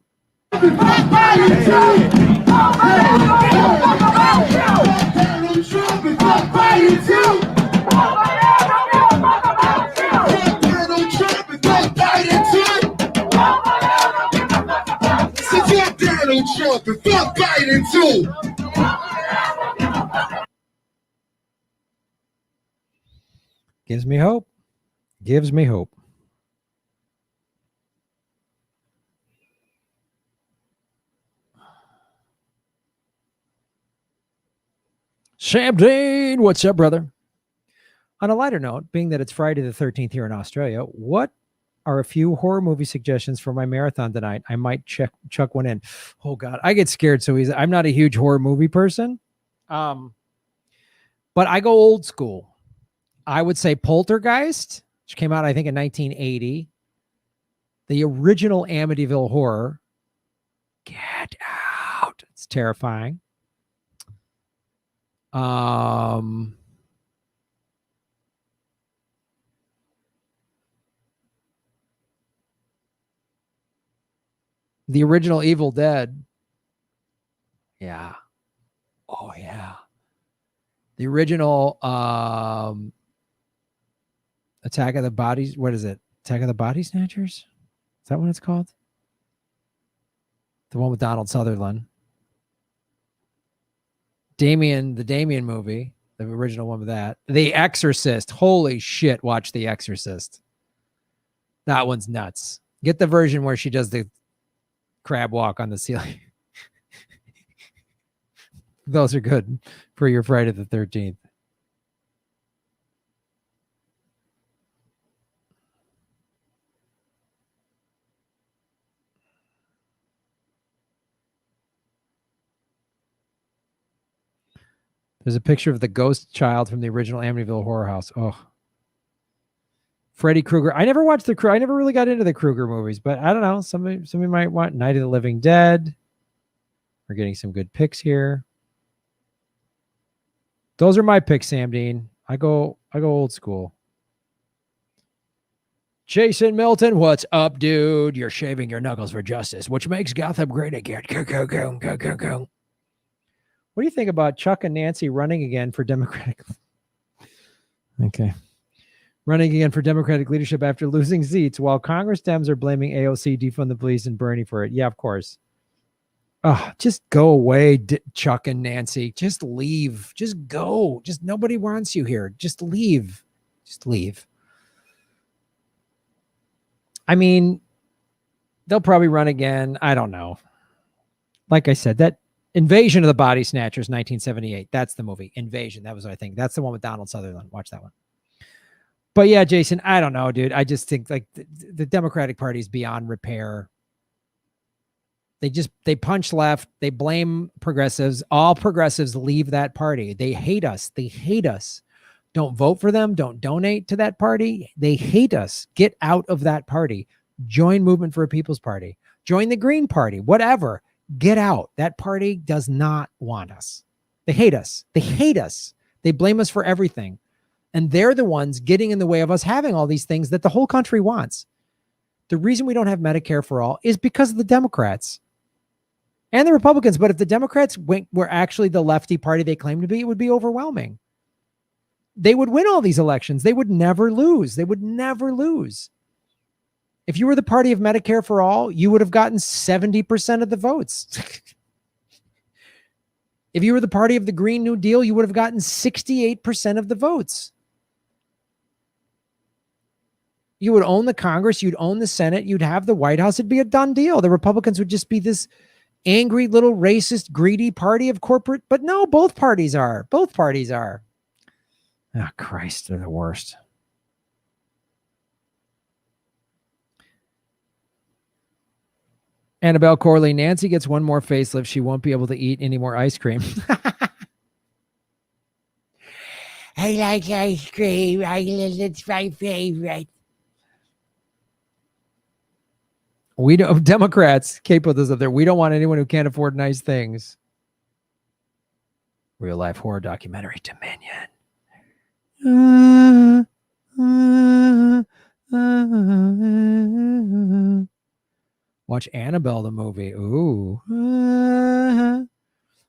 Gives me hope. Gives me hope. Sam Dean, what's up, brother? On a lighter note, being that it's Friday the 13th here in Australia, what are a few horror movie suggestions for my marathon tonight? I might chuck one in. Oh, God, I get scared so easy. I'm not a huge horror movie person, but I go old school. I would say Poltergeist, which came out, I think, in 1980. The original Amityville Horror. Get out. It's terrifying. The original Evil Dead. Yeah. Oh, yeah. The original Attack of the Bodies. What is it? Attack of the Body Snatchers? Is that what it's called? The one with Donald Sutherland. The Damien movie. The original one with that. The Exorcist. Holy shit, watch The Exorcist. That one's nuts. Get the version where she does the crab walk on the ceiling. Those are good for your Friday the 13th. There's a picture of the ghost child from the original Amityville Horror House. Oh, Freddy Krueger. I never watched I never really got into the Krueger movies, but I don't know. Somebody might want Night of the Living Dead. We're getting some good picks here. Those are my picks, Sam Dean. I go old school. Jason Milton, what's up, dude? You're shaving your knuckles for justice, which makes Gotham great again. Go, go, go, go, go, go. What do you think about Chuck and Nancy running again for Democratic? Okay. Running again for Democratic leadership after losing seats while Congress Dems are blaming AOC, defund the police, and Bernie for it. Yeah, of course. Just go away, Chuck and Nancy. Just leave. Just go. Just nobody wants you here. Just leave. Just leave. I mean, they'll probably run again. I don't know. Like I said, that Invasion of the Body Snatchers, 1978. That's the movie. Invasion. That was what I think. That's the one with Donald Sutherland. Watch that one. But yeah, Jason, I don't know, dude. I just think like the Democratic Party is beyond repair. They punch left. They blame progressives. All progressives leave that party. They hate us. They hate us. Don't vote for them. Don't donate to that party. They hate us. Get out of that party. Join Movement for a People's Party. Join the Green Party. Whatever. Get out. That party does not want us. They hate us. They hate us. They blame us for everything. And they're the ones getting in the way of us having all these things that the whole country wants. The reason we don't have Medicare for all is because of the Democrats and the Republicans. But if the Democrats were actually the lefty party they claim to be, it would be overwhelming. They would win all these elections. They would never lose. They would never lose. If you were the party of Medicare for all, you would have gotten 70% of the votes. If you were the party of the Green New Deal, you would have gotten 68% of the votes. You would own the Congress, you'd own the Senate, you'd have the White House. It'd be a done deal. The Republicans would just be this angry little racist, greedy party of corporate. But no, both parties are. Both parties are. Oh, Christ, they're the worst. Annabelle Corley, Nancy gets one more facelift. She won't be able to eat any more ice cream. I like ice cream. It's my favorite. We don't, Democrats, Kate put this up there. We don't want anyone who can't afford nice things. Real life horror documentary, Dominion. Watch Annabelle the movie. Ooh.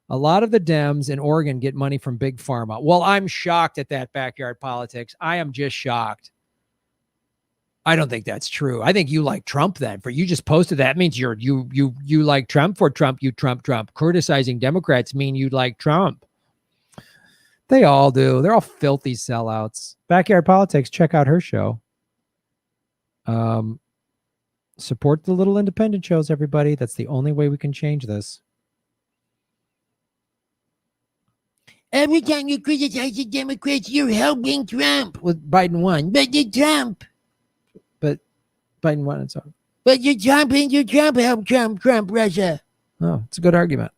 A lot of the Dems in Oregon get money from Big Pharma. Well, I'm shocked at that backyard politics. I am just shocked. I don't think that's true. I think you like Trump then. For you just posted that means you like Trump. For Trump, you Trump. Criticizing Democrats mean you like Trump. They all do. They're all filthy sellouts. Backyard Politics, check out her show. Support the little independent shows, everybody. That's the only way we can change this. Every time you criticize the Democrats, you're helping Trump. Well, Biden won. But you're Trump. But Biden won and so. But you're Trump and you're Trump. Help Trump, Russia. Oh, it's a good argument.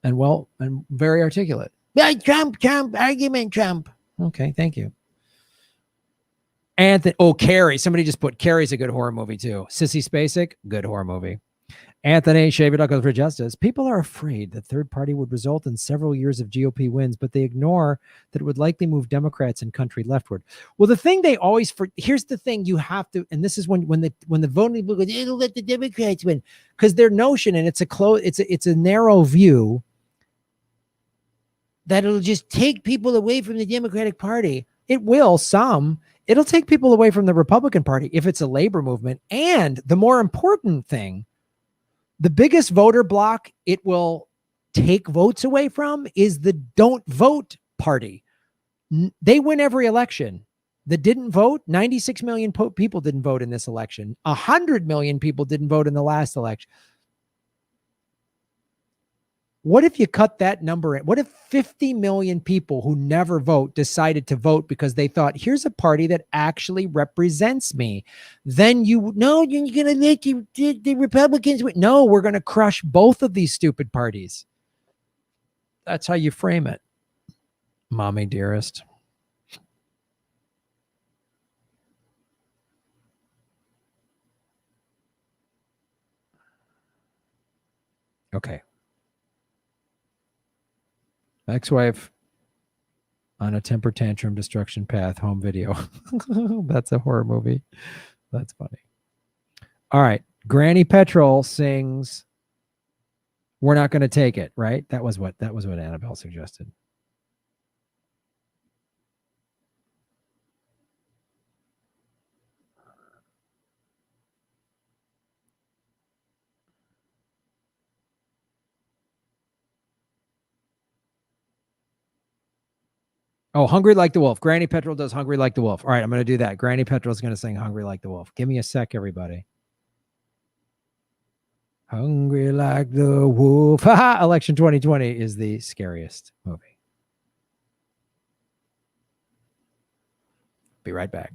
And well, and very articulate. But Trump, argument, Trump. Okay, thank you. Anthony, Carrie. Somebody just put Carrie's a good horror movie too. Sissy Spacek, good horror movie. Anthony, Shaver Duckles for Justice. People are afraid the third party would result in several years of GOP wins, but they ignore that it would likely move Democrats and country leftward. Well, the thing they always here's the thing you have to, and this is when the voting people go, it'll let the Democrats win, because their notion, and it's a narrow view, that it'll just take people away from the Democratic Party. It will some. It'll take people away from the Republican Party if it's a labor movement. And the more important thing, the biggest voter block it will take votes away from is the don't vote party. They win every election. The didn't vote, 96 million people didn't vote in this election. 100 million people didn't vote in the last election. What if you cut that number? What if 50 million people who never vote decided to vote because they thought, here's a party that actually represents me? Then you're going to let the Republicans win. No, we're going to crush both of these stupid parties. That's how you frame it, mommy dearest. Okay. Ex-wife on a temper tantrum destruction path home video. That's a horror movie. That's funny. All right. Granny Petrol sings "We're Not Gonna Take It," right? That was what Annabelle suggested. Oh, Hungry Like the Wolf. Granny Petrol does Hungry Like the Wolf. All right, I'm going to do that. Granny Petrol is going to sing Hungry Like the Wolf. Give me a sec, everybody. Hungry Like the Wolf. Election 2020 is the scariest movie. Be right back.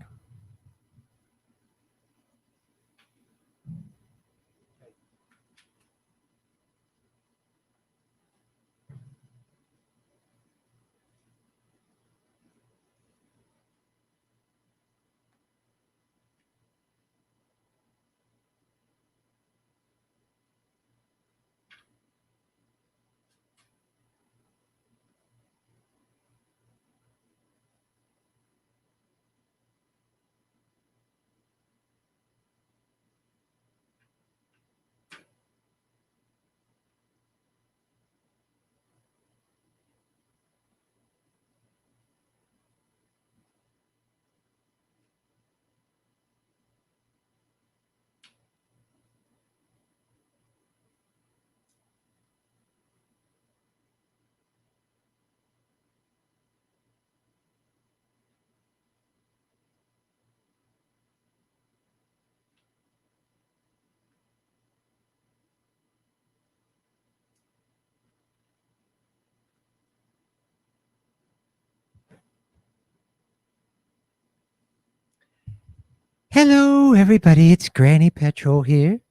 Hello, everybody. It's Granny Petrol here,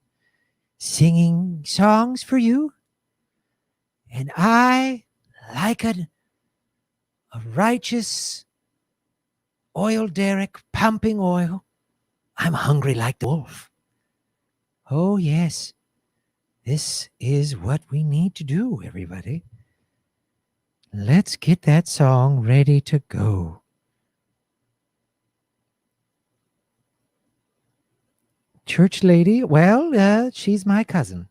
singing songs for you. And I, like a righteous oil derrick pumping oil, I'm hungry like the wolf. Oh, yes. This is what we need to do, everybody. Let's get that song ready to go. Church lady, well, she's my cousin.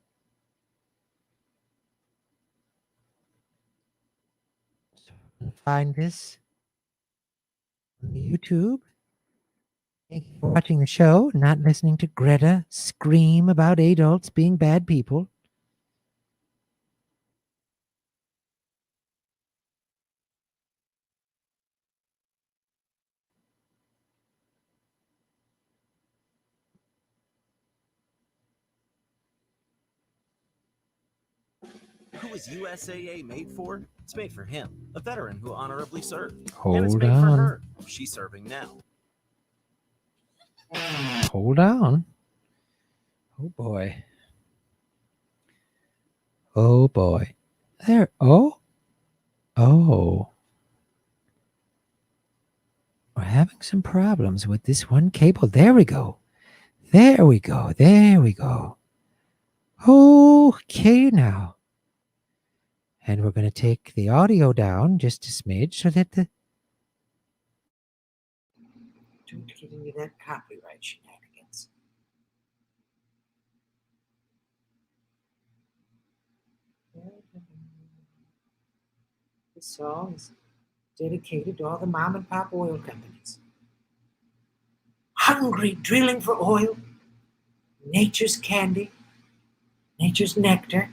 Find this on YouTube. Thank you for watching the show, not listening to Greta scream about adults being bad people. Who is USAA made for? It's made for him, a veteran who honorably served. And it's Hold made for on. her. She's serving now. Hold on. Oh boy. Oh boy. There. Oh. Oh. We're having some problems with this one cable. There we go. There we go. There we go. Okay now. And we're going to take the audio down just a smidge so that the... Don't get into that copyright shenanigans. This song is dedicated to all the mom and pop oil companies. Hungry, drilling for oil, nature's candy, nature's nectar.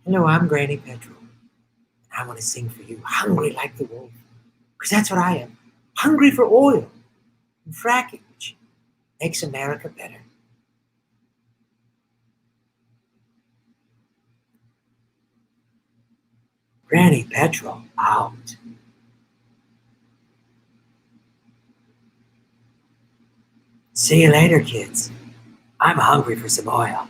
Hello, I'm Granny Petrol. I want to sing for you, hungry like the wolf, because that's what I am. Hungry for oil and fracking, which makes America better. Granny Petrol out. See you later, kids. I'm hungry for some oil.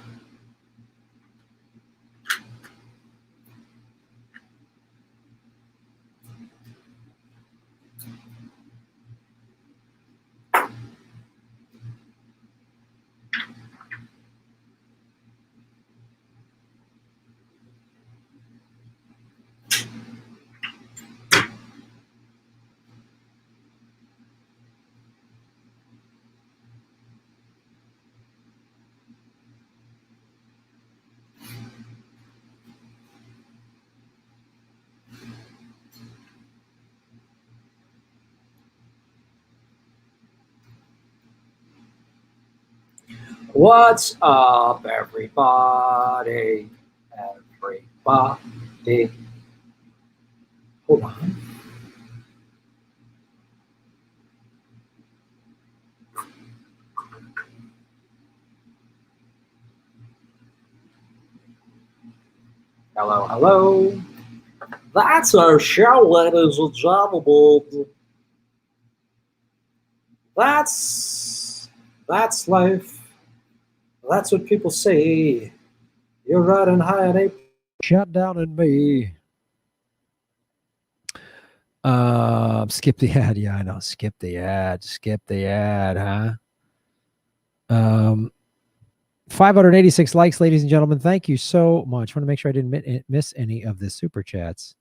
What's up, everybody? Everybody. Hold on. Hello, hello. That's our show, ladies and gentlemen. That's life. That's what people say. You're riding high and ain't shut down in me. Skip the ad. Yeah, I know. Skip the ad. Skip the ad, huh? 586 likes, ladies and gentlemen. Thank you so much. I want to make sure I didn't miss any of the super chats.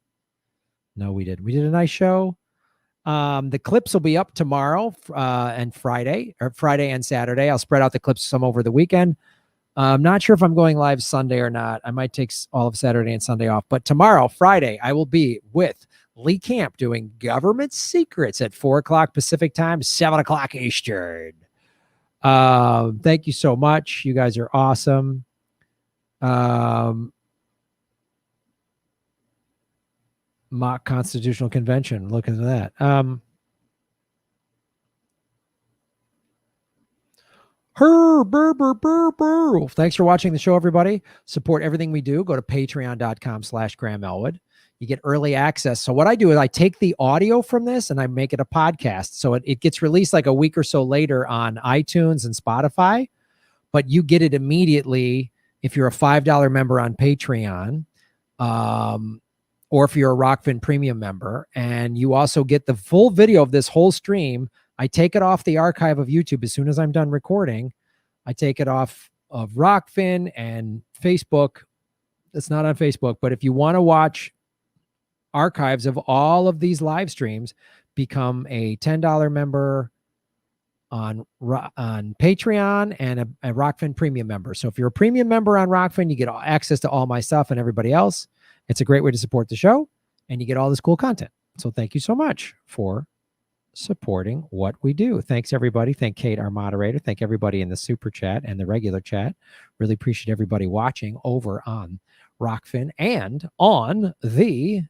No, we didn't. We did a nice show. The clips will be up tomorrow and Friday, or Friday and Saturday. I'll spread out the clips some over the weekend. I'm not sure if I'm going live Sunday or not. I might take all of Saturday and Sunday off. But tomorrow, Friday, I will be with Lee Camp doing Government Secrets at 4 o'clock Pacific time, 7 o'clock Eastern. Thank you so much. You guys are awesome. Mock Constitutional Convention. Look into that. Thanks for watching the show, everybody. Support everything we do. Go to patreon.com/Graham Elwood. You get early access. So what I do is I take the audio from this and I make it a podcast. So it gets released like a week or so later on iTunes and Spotify, but you get it immediately if you're a $5 member on Patreon, or if you're a Rockfin Premium member. And you also get the full video of this whole stream. I take it off the archive of YouTube as soon as I'm done recording. I take it off of Rockfin and Facebook. It's not on Facebook, but if you want to watch archives of all of these live streams, become a $10 member on Patreon and a Rockfin Premium member. So if you're a premium member on Rockfin, you get access to all my stuff and everybody else. It's a great way to support the show, and you get all this cool content. So thank you so much for supporting what we do. Thanks, everybody. Thank Kate, our moderator. Thank everybody in the super chat and the regular chat. Really appreciate everybody watching over on Rockfin and on the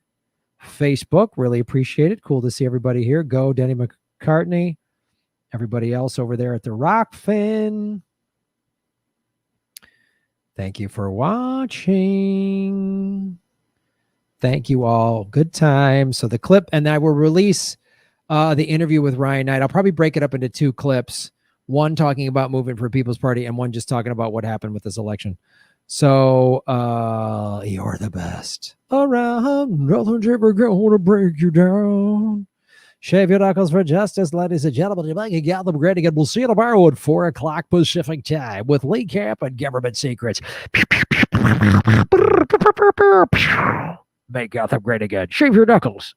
Facebook. Really appreciate it. Cool to see everybody here. Go Denny McCartney. Everybody else over there at the Rockfin. Thank you for watching. Thank you all. Good time. So the clip, and I will release the interview with Ryan Knight. I'll probably break it up into 2 clips. One talking about moving for People's Party and one just talking about what happened with this election. So you're the best around. Nothing's ever going to break you down. Shave your knuckles for justice, ladies and gentlemen. You might get them great again. We'll see you tomorrow at 4 o'clock Pacific time with Lee Camp and Government Secrets. Make Gotham great again. Shave your knuckles.